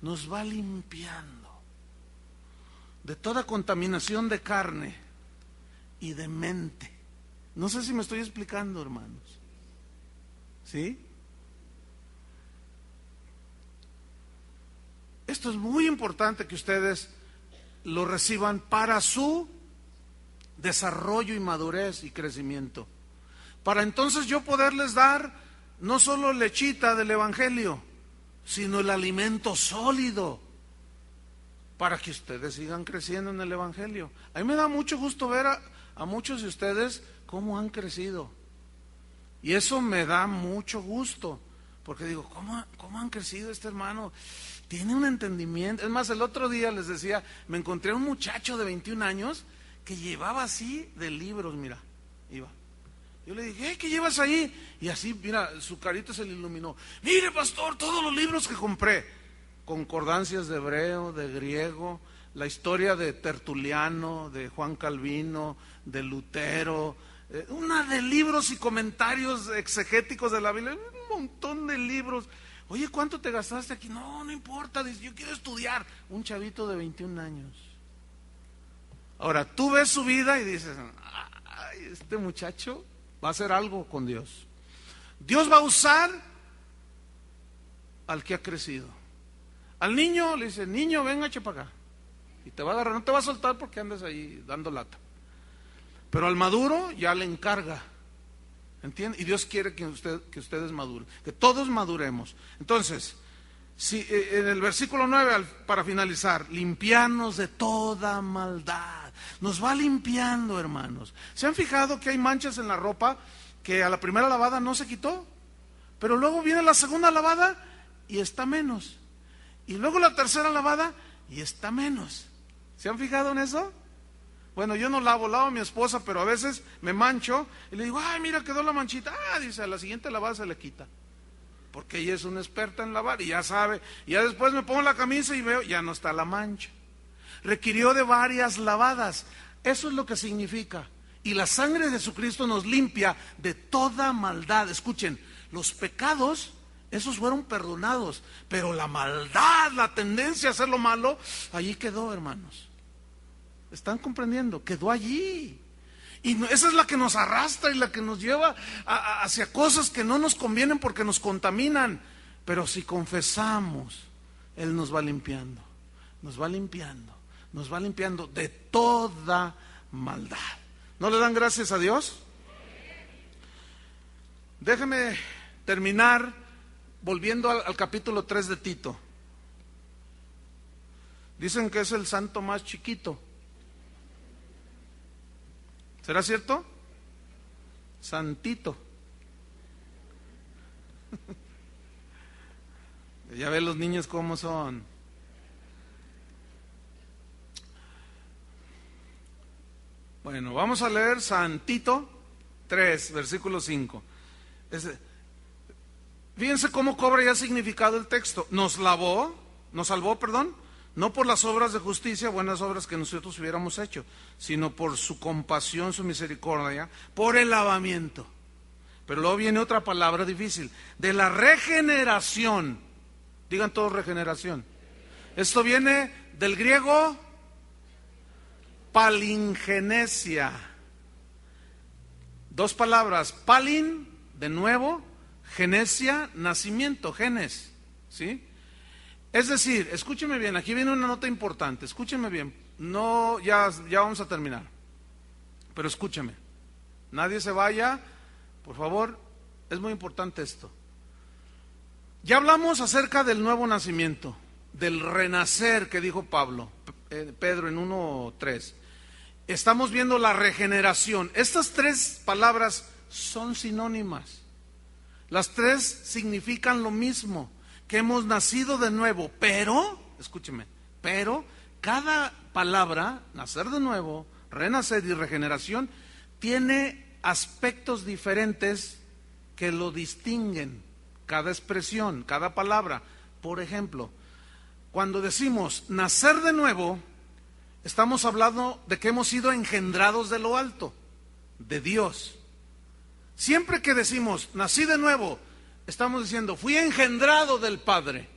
Nos va limpiando de toda contaminación de carne y de mente. No sé si me estoy explicando, hermanos. ¿Sí? Esto es muy importante que ustedes lo reciban para su desarrollo y madurez y crecimiento. Para entonces yo poderles dar no solo lechita del Evangelio, sino el alimento sólido para que ustedes sigan creciendo en el Evangelio. A mí me da mucho gusto ver a muchos de ustedes cómo han crecido. Y eso me da mucho gusto, porque digo, ¿cómo han crecido este hermano? Tiene un entendimiento. Es más, el otro día les decía, me encontré a un muchacho de 21 años que llevaba así de libros, mira, iba. Yo le dije, ¿qué llevas ahí? Y así, mira, su carita se le iluminó. Mire, pastor, todos los libros que compré. Concordancias de hebreo, de griego, la historia de Tertuliano, de Juan Calvino, de Lutero, una de libros y comentarios exegéticos de la Biblia, un montón de libros. Oye, ¿cuánto te gastaste aquí? No, no importa, dice, yo quiero estudiar. Un chavito de 21 años. Ahora, tú ves su vida y dices, ay, este muchacho va a hacer algo con Dios. Dios va a usar al que ha crecido. Al niño le dice, niño, venga, echa para acá. Y te va a agarrar, no te va a soltar porque andas ahí dando lata. Pero al maduro ya le encarga. ¿Entiende? Y Dios quiere que ustedes maduren, que todos maduremos. Entonces, si, en el versículo 9, para finalizar, limpiarnos de toda maldad. Nos va limpiando, hermanos. ¿Se han fijado que hay manchas en la ropa que a la primera lavada no se quitó? Pero luego viene la segunda lavada y está menos. Y luego la tercera lavada y está menos. ¿Se han fijado en eso? Bueno, yo no lavo a mi esposa, pero a veces me mancho y le digo, ay, mira, quedó la manchita. Ah, dice, a la siguiente lavada se le quita. Porque ella es una experta en lavar y ya sabe. Y ya después me pongo la camisa y veo, ya no está la mancha. Requirió de varias lavadas. Eso es lo que significa. Y la sangre de Jesucristo nos limpia de toda maldad. Escuchen, los pecados, esos fueron perdonados. Pero la maldad, la tendencia a hacer lo malo, allí quedó, hermanos. ¿Están comprendiendo? Quedó allí. Y esa es la que nos arrastra y la que nos lleva hacia cosas que no nos convienen porque nos contaminan. Pero si confesamos, Él nos va limpiando, nos va limpiando, nos va limpiando de toda maldad. ¿No le dan gracias a Dios? Déjeme terminar volviendo al capítulo 3 de Tito. Dicen que es el santo más chiquito. ¿Será cierto? Santito. Ya ven los niños cómo son. Bueno, vamos a leer San Tito 3, versículo 5. Fíjense cómo cobra ya significado el texto. Nos salvó, no por las obras de justicia, buenas obras que nosotros hubiéramos hecho, sino por su compasión, su misericordia, por el lavamiento. Pero luego viene otra palabra difícil, de la regeneración. Digan todos regeneración. Esto viene del griego palingenesia. Dos palabras, palin, de nuevo, genesia, nacimiento, genes, ¿sí? Es decir, escúcheme bien, aquí viene una nota importante, escúcheme bien, no, ya vamos a terminar, pero escúcheme, nadie se vaya, por favor, es muy importante esto. Ya hablamos acerca del nuevo nacimiento, del renacer que dijo Pedro en 1:3. Estamos viendo la regeneración. Estas tres palabras son sinónimas, las tres significan lo mismo, que hemos nacido de nuevo, pero, escúcheme, pero cada palabra, nacer de nuevo, renacer y regeneración, tiene aspectos diferentes que lo distinguen, cada expresión, cada palabra. Por ejemplo, cuando decimos nacer de nuevo, estamos hablando de que hemos sido engendrados de lo alto, de Dios. Siempre que decimos nací de nuevo, estamos diciendo, fui engendrado del Padre.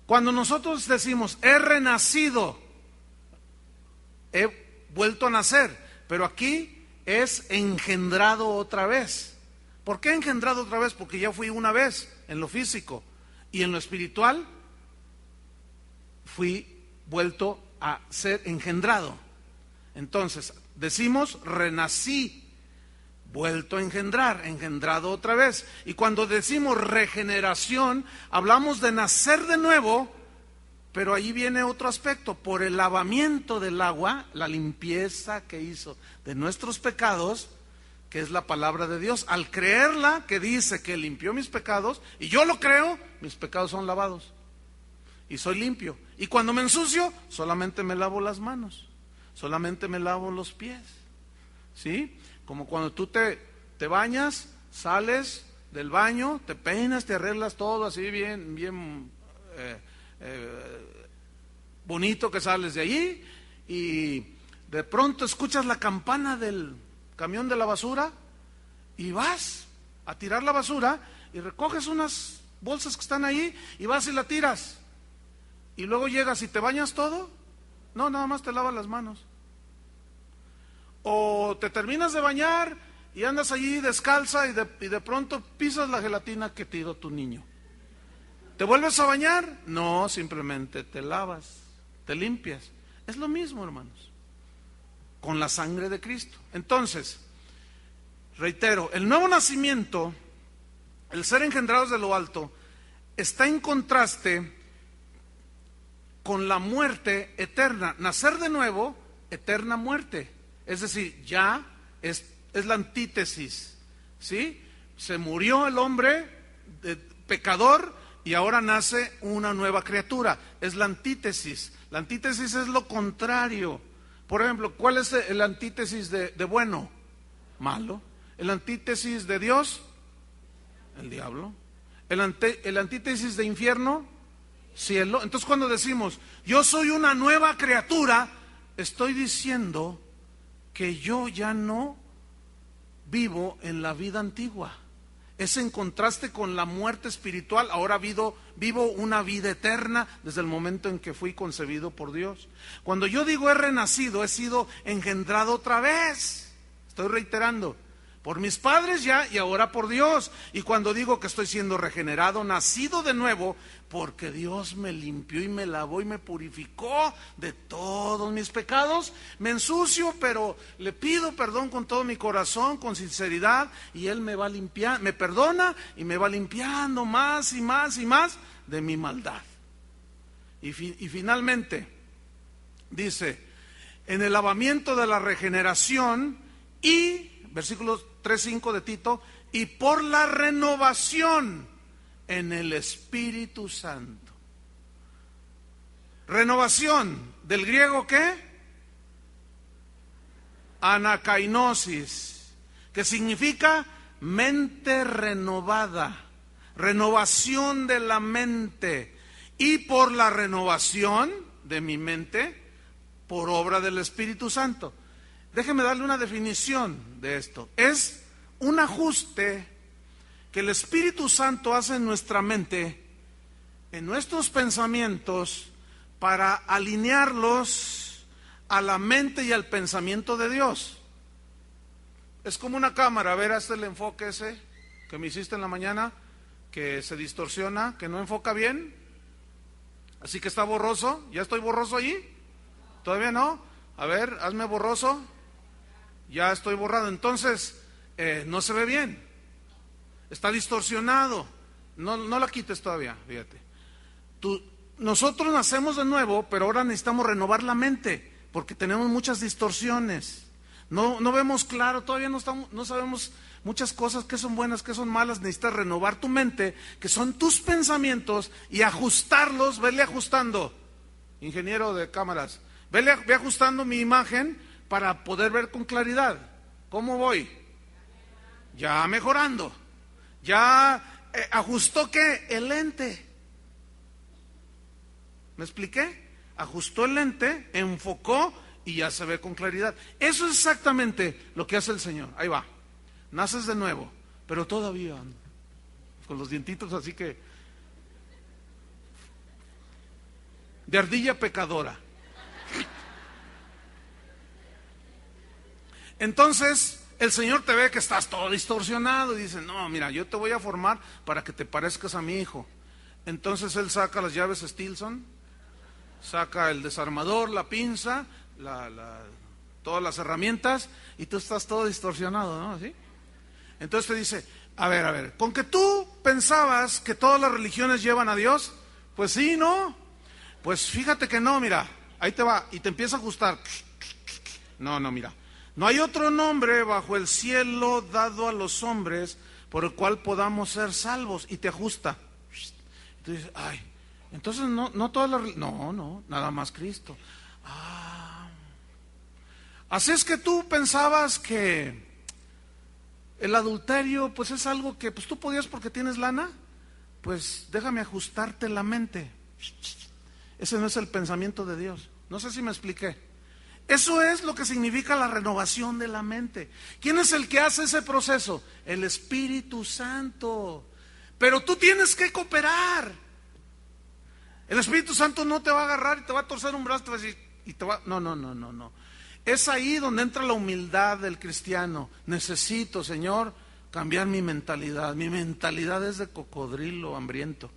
Cuando nosotros decimos, he renacido, he vuelto a nacer, pero aquí es engendrado otra vez. ¿Por qué engendrado otra vez? Porque ya fui una vez en lo físico y en lo espiritual fui vuelto a ser engendrado. Entonces, decimos, renací, vuelto a engendrar, engendrado otra vez. Y cuando decimos regeneración, hablamos de nacer de nuevo, pero ahí viene otro aspecto, por el lavamiento del agua, la limpieza que hizo de nuestros pecados, que es la palabra de Dios. Al creerla, que dice que limpió mis pecados, y yo lo creo, mis pecados son lavados, y soy limpio. Y cuando me ensucio, solamente me lavo las manos. solamente me lavo los pies. ¿Sí? Como cuando tú te bañas, sales del baño, te peinas, te arreglas todo así bien bonito que sales de allí, y de pronto escuchas la campana del camión de la basura y vas a tirar la basura y recoges unas bolsas que están ahí y vas y la tiras, y luego llegas y te bañas todo. No, nada más te lavas las manos. O te terminas de bañar y andas allí descalza y de pronto pisas la gelatina que tiró tu niño. ¿Te vuelves a bañar? No, simplemente te lavas, te limpias. Es lo mismo, hermanos, con la sangre de Cristo. Entonces, reitero, el nuevo nacimiento, el ser engendrados de lo alto, está en contraste con la muerte eterna. Nacer de nuevo, eterna muerte. Es decir, ya es la antítesis, ¿sí? Se murió el hombre pecador y ahora nace una nueva criatura. Es la antítesis. La antítesis es lo contrario. Por ejemplo, ¿cuál es el antítesis de bueno? Malo. ¿El antítesis de Dios? El diablo. ¿El antítesis de infierno? Cielo. Entonces, cuando decimos yo soy una nueva criatura, estoy diciendo que yo ya no vivo en la vida antigua. Es en contraste con la muerte espiritual. Ahora vivo una vida eterna desde el momento en que fui concebido por Dios. Cuando yo digo he renacido, he sido engendrado otra vez. Estoy reiterando, por mis padres ya y ahora por Dios. Y cuando digo que estoy siendo regenerado, nacido de nuevo, porque Dios me limpió y me lavó y me purificó de todos mis pecados. Me ensucio, pero le pido perdón con todo mi corazón, con sinceridad, y Él me va limpiando, me perdona y me va limpiando más y más y más de mi maldad. Y finalmente dice, en el lavamiento de la regeneración y, versículos 3-5 de Tito, y por la renovación en el Espíritu Santo. Renovación, del griego ¿qué? Anakainosis, que significa mente renovada, renovación de la mente, y por la renovación de mi mente, por obra del Espíritu Santo. Déjeme darle una definición de esto. Es un ajuste que el Espíritu Santo hace en nuestra mente, en nuestros pensamientos, para alinearlos a la mente y al pensamiento de Dios. Es como una cámara. A ver, hazte el enfoque ese que me hiciste en la mañana, que se distorsiona, que no enfoca bien. Así que está borroso. ¿Ya estoy borroso allí? ¿Todavía no? A ver, hazme borroso. Ya estoy borrado. Entonces, no se ve bien. Está distorsionado. No la quites todavía, fíjate. Nosotros nacemos de nuevo, pero ahora necesitamos renovar la mente, porque tenemos muchas distorsiones. No vemos claro, todavía no sabemos muchas cosas, qué son buenas, qué son malas. Necesitas renovar tu mente, que son tus pensamientos, y ajustarlos, vele ajustando. Ingeniero de cámaras, ve ajustando mi imagen para poder ver con claridad. ¿Cómo voy? Ya mejorando. Ya ajustó ¿qué? El lente. ¿Me expliqué? Ajustó el lente, enfocó y ya se ve con claridad. Eso es exactamente lo que hace el Señor. Ahí va. Naces de nuevo, pero todavía con los dientitos así que de ardilla pecadora. Entonces el Señor te ve que estás todo distorsionado y dice, no, mira, yo te voy a formar para que te parezcas a mi hijo. Entonces Él saca las llaves Stilson, saca el desarmador, la pinza, todas las herramientas, y tú estás todo distorsionado, ¿no? ¿Así? Entonces te dice, a ver, con que tú pensabas que todas las religiones llevan a Dios, pues sí, ¿no? Pues fíjate que no, mira, ahí te va, y te empieza a ajustar. No, mira. No hay otro nombre bajo el cielo dado a los hombres por el cual podamos ser salvos. Y te ajusta. Y tú dices, ay, entonces no todas las... No, nada más Cristo. Así es que tú pensabas que el adulterio pues es algo que pues tú podías porque tienes lana, pues déjame ajustarte la mente. Ese no es el pensamiento de Dios. No sé si me expliqué. Eso es lo que significa la renovación de la mente. ¿Quién es el que hace ese proceso? El Espíritu Santo. Pero tú tienes que cooperar. El Espíritu Santo no te va a agarrar y te va a torcer un brazo, te va a decir, y te va... No. Es ahí donde entra la humildad del cristiano. Necesito, Señor, cambiar mi mentalidad. Mi mentalidad es de cocodrilo hambriento.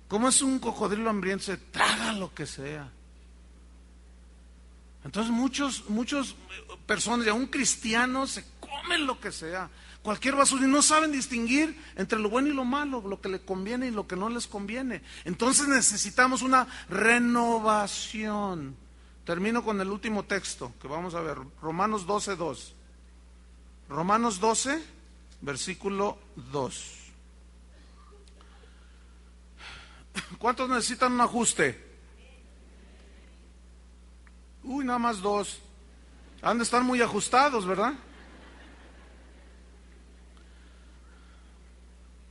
¿Cómo es un cocodrilo hambriento? Se traga lo que sea. Entonces muchos personas, y aún cristianos, se comen lo que sea, cualquier basura, y no saben distinguir entre lo bueno y lo malo, lo que les conviene y lo que no les conviene. Entonces necesitamos una renovación. Termino con el último texto que vamos a ver, Romanos 12:2. Romanos 12, versículo 2. ¿Cuántos necesitan un ajuste? Nada más 2. Han de estar muy ajustados, ¿verdad?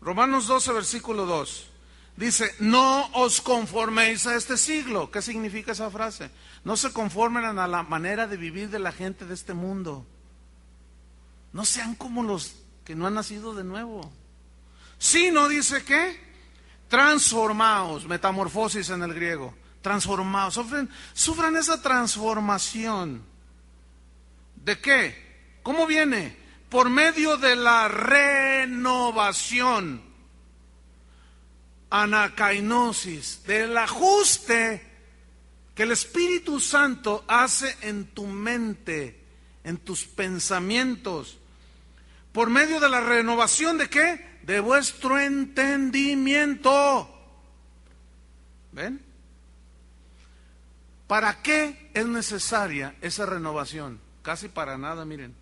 Romanos 12, versículo 2. Dice, no os conforméis a este siglo. ¿Qué significa esa frase? No se conformen a la manera de vivir de la gente de este mundo. No sean como los que no han nacido de nuevo. Sino, dice que, transformaos, metamorfosis en el griego. Transformados, sufran esa transformación. ¿De qué? ¿Cómo viene? Por medio de la renovación, anakainosis, del ajuste que el Espíritu Santo hace en tu mente, en tus pensamientos. Por medio de la renovación ¿de qué? De vuestro entendimiento. ¿Ven? ¿Para qué es necesaria esa renovación? Casi para nada, miren.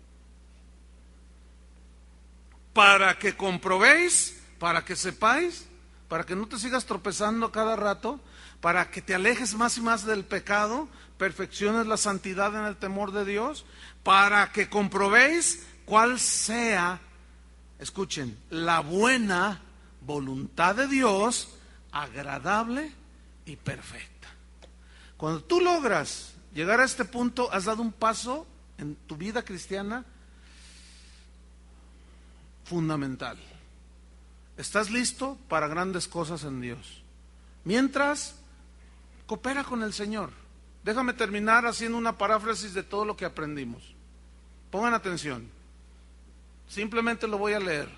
Para que comprobéis, para que sepáis, para que no te sigas tropezando cada rato, para que te alejes más y más del pecado, perfecciones la santidad en el temor de Dios, para que comprobéis cuál sea, escuchen, la buena voluntad de Dios, agradable y perfecta. Cuando tú logras llegar a este punto, has dado un paso en tu vida cristiana fundamental. Estás listo para grandes cosas en Dios. Mientras, coopera con el Señor. Déjame terminar haciendo una paráfrasis de todo lo que aprendimos. Pongan atención. Simplemente lo voy a leer.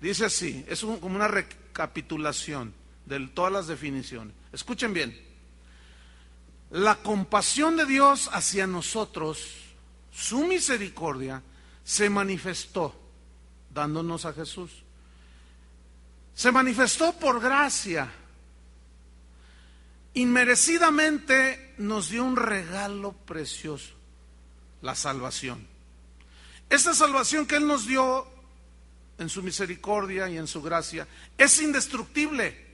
Dice así, es como una recapitulación de todas las definiciones. Escuchen bien. La compasión de Dios hacia nosotros, su misericordia, se manifestó dándonos a Jesús. Se manifestó por gracia. Inmerecidamente nos dio un regalo precioso, la salvación. Esta salvación que Él nos dio en su misericordia y en su gracia es indestructible.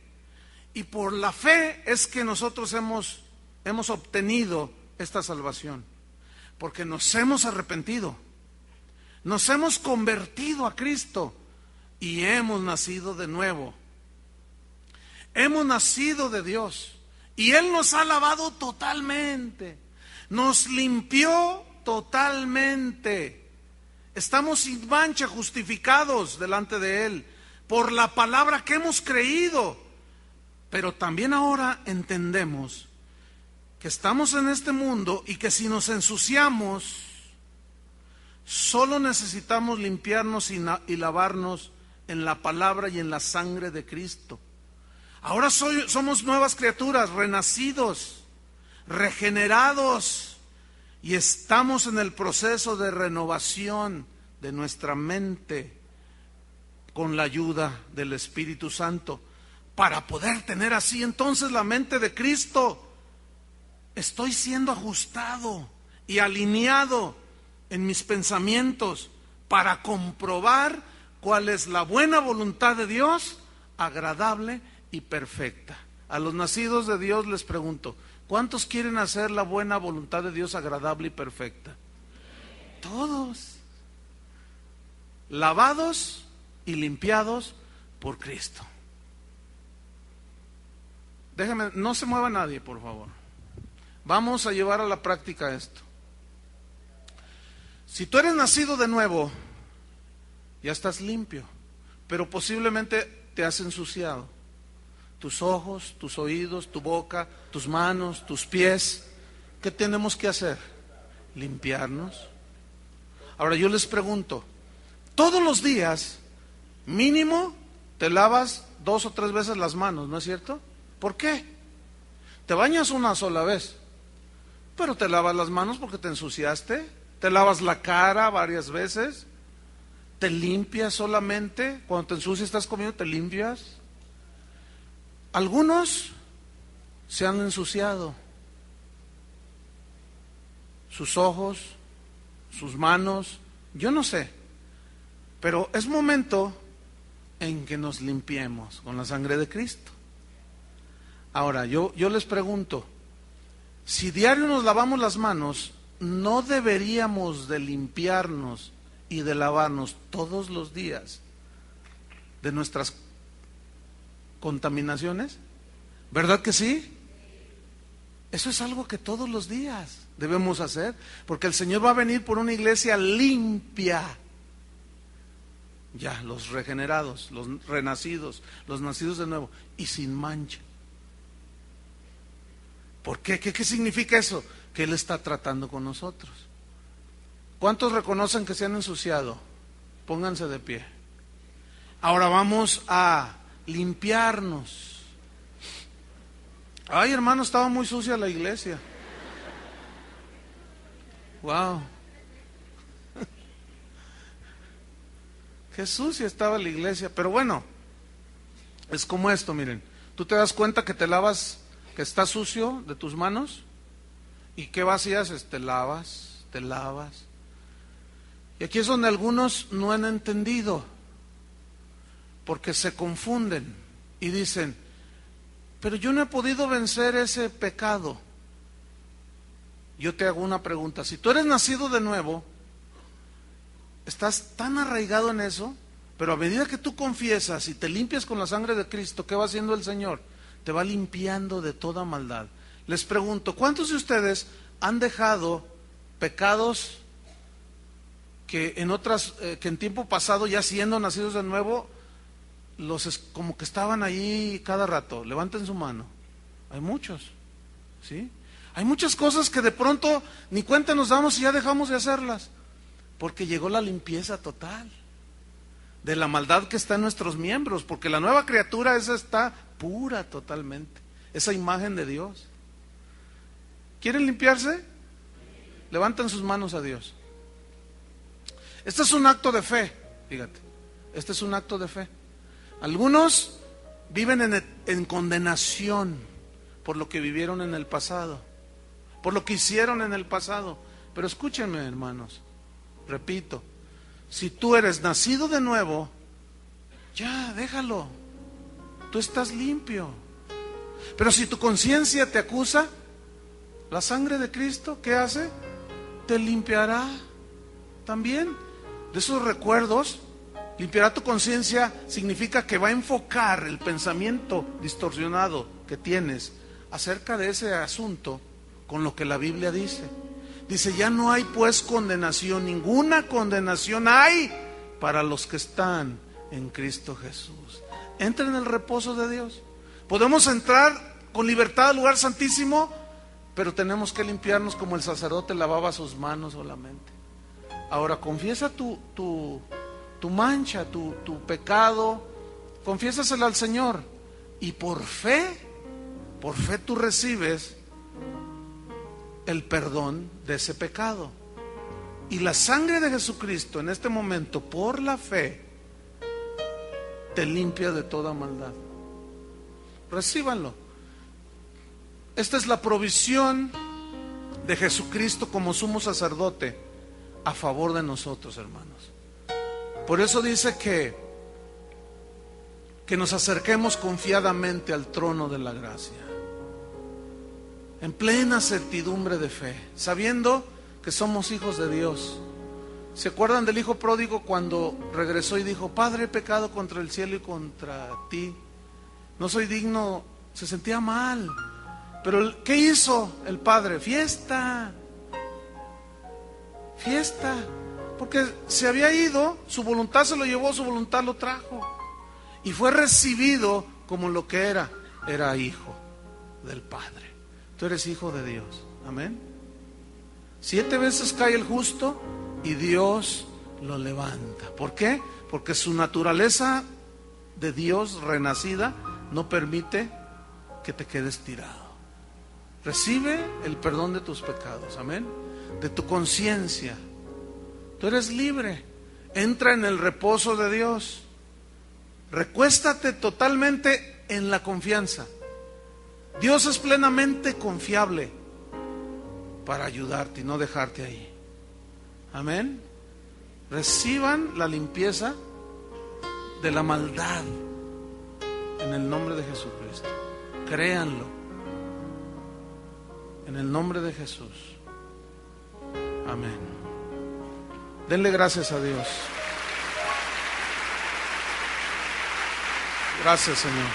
Y por la fe es que nosotros hemos obtenido esta salvación, porque nos hemos arrepentido, nos hemos convertido a Cristo y hemos nacido de nuevo. Hemos nacido de Dios y Él nos ha lavado totalmente, nos limpió totalmente. Estamos sin mancha, justificados delante de Él por la palabra que hemos creído. Pero también ahora entendemos que estamos en este mundo y que si nos ensuciamos, solo necesitamos limpiarnos y lavarnos en la palabra y en la sangre de Cristo. Ahora somos nuevas criaturas, renacidos, regenerados, y estamos en el proceso de renovación de nuestra mente con la ayuda del Espíritu Santo, para poder tener así entonces la mente de Cristo. Estoy siendo ajustado y alineado en mis pensamientos para comprobar cuál es la buena voluntad de Dios, agradable y perfecta. A los nacidos de Dios les pregunto, ¿Cuántos quieren hacer la buena voluntad de Dios agradable y perfecta? Todos. Lavados y limpiados por Cristo. Déjame, no se mueva nadie, por favor. Vamos a llevar a la práctica esto. Si tú eres nacido de nuevo, ya estás limpio, pero posiblemente te has ensuciado. Tus ojos, tus oídos, tu boca, tus manos, tus pies. ¿Qué tenemos que hacer? Limpiarnos. Ahora yo les pregunto, todos los días, mínimo, te lavas 2 o 3 veces las manos, ¿no es cierto? ¿Por qué? Te bañas una sola vez, pero te lavas las manos porque te ensuciaste. Te lavas la cara varias veces. Te limpias solamente. Cuando te ensucias, estás comiendo, te limpias. Algunos se han ensuciado. Sus ojos, sus manos, yo no sé. Pero es momento en que nos limpiemos con la sangre de Cristo. Ahora, yo les pregunto, si diario nos lavamos las manos, ¿no deberíamos de limpiarnos y de lavarnos todos los días de nuestras contaminaciones? ¿Verdad que sí? Eso es algo que todos los días debemos hacer, porque el Señor va a venir por una iglesia limpia. Ya, los regenerados, los renacidos, los nacidos de nuevo y sin mancha. ¿Por qué? ¿Qué significa eso? Que Él está tratando con nosotros. ¿Cuántos reconocen que se han ensuciado? Pónganse de pie. Ahora vamos a limpiarnos. Ay, hermano, estaba muy sucia la iglesia. Wow. Qué sucia estaba la iglesia. Pero bueno, es como esto, miren. Tú te das cuenta que te lavas, que está sucio de tus manos. ¿Y qué vacías? Te lavas, te lavas. Y aquí es donde algunos no han entendido, porque se confunden y dicen, pero yo no he podido vencer ese pecado. Yo te hago una pregunta, si tú eres nacido de nuevo, estás tan arraigado en eso, pero a medida que tú confiesas y te limpias con la sangre de Cristo, ¿qué va haciendo el Señor? Te va limpiando de toda maldad. Les pregunto, ¿cuántos de ustedes han dejado pecados que en tiempo pasado, ya siendo nacidos de nuevo, como que estaban ahí cada rato? Levanten su mano. Hay muchos, ¿sí? Hay muchas cosas que de pronto ni cuenta nos damos y ya dejamos de hacerlas, porque llegó la limpieza total de la maldad que está en nuestros miembros, porque la nueva criatura esa está pura totalmente, esa imagen de Dios. ¿Quieren limpiarse? Levanten sus manos a Dios. Este es un acto de fe, fíjate. Este es un acto de fe. Algunos viven en condenación por lo que vivieron en el pasado, por lo que hicieron en el pasado. Pero escúchenme, hermanos, repito, si tú eres nacido de nuevo, ya, déjalo. Tú estás limpio. Pero si tu conciencia te acusa, la sangre de Cristo, ¿qué hace? Te limpiará también de esos recuerdos. Limpiará tu conciencia significa que va a enfocar el pensamiento distorsionado que tienes acerca de ese asunto con lo que la Biblia dice. Dice, ya no hay pues condenación, ninguna condenación hay para los que están en Cristo Jesús. Entra en el reposo de Dios. Podemos entrar con libertad al lugar santísimo, pero tenemos que limpiarnos como el sacerdote lavaba sus manos solamente. Ahora confiesa tu mancha, tu pecado, confiésaselo al Señor, y por fe tú recibes el perdón de ese pecado. Y la sangre de Jesucristo en este momento, por la fe, te limpia de toda maldad. Recíbanlo. Esta es la provisión de Jesucristo como sumo sacerdote a favor de nosotros, hermanos. Por eso dice que nos acerquemos confiadamente al trono de la gracia. en plena certidumbre de fe, sabiendo que somos hijos de Dios. ¿Se acuerdan del hijo pródigo cuando regresó y dijo: Padre, he pecado contra el cielo y contra ti, no soy digno? Se sentía mal, pero ¿qué hizo el padre? Fiesta, porque se había ido, su voluntad se lo llevó, su voluntad lo trajo, y fue recibido como lo que era hijo del Padre. Tú eres hijo de Dios, amén. 7 veces cae el justo y Dios lo levanta. ¿Por qué? Porque su naturaleza de Dios renacida no permite que te quedes tirado. Recibe el perdón de tus pecados, amén, de tu conciencia. Tú eres libre. Entra en el reposo de Dios. Recuéstate totalmente en la confianza. Dios es plenamente confiable para ayudarte y no dejarte ahí. Amén. Reciban la limpieza de la maldad en el nombre de Jesucristo. Créanlo en el nombre de Jesús. Amén. Denle gracias a Dios. Gracias, Señor.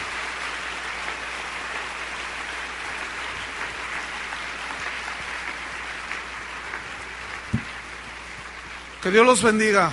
Que Dios los bendiga.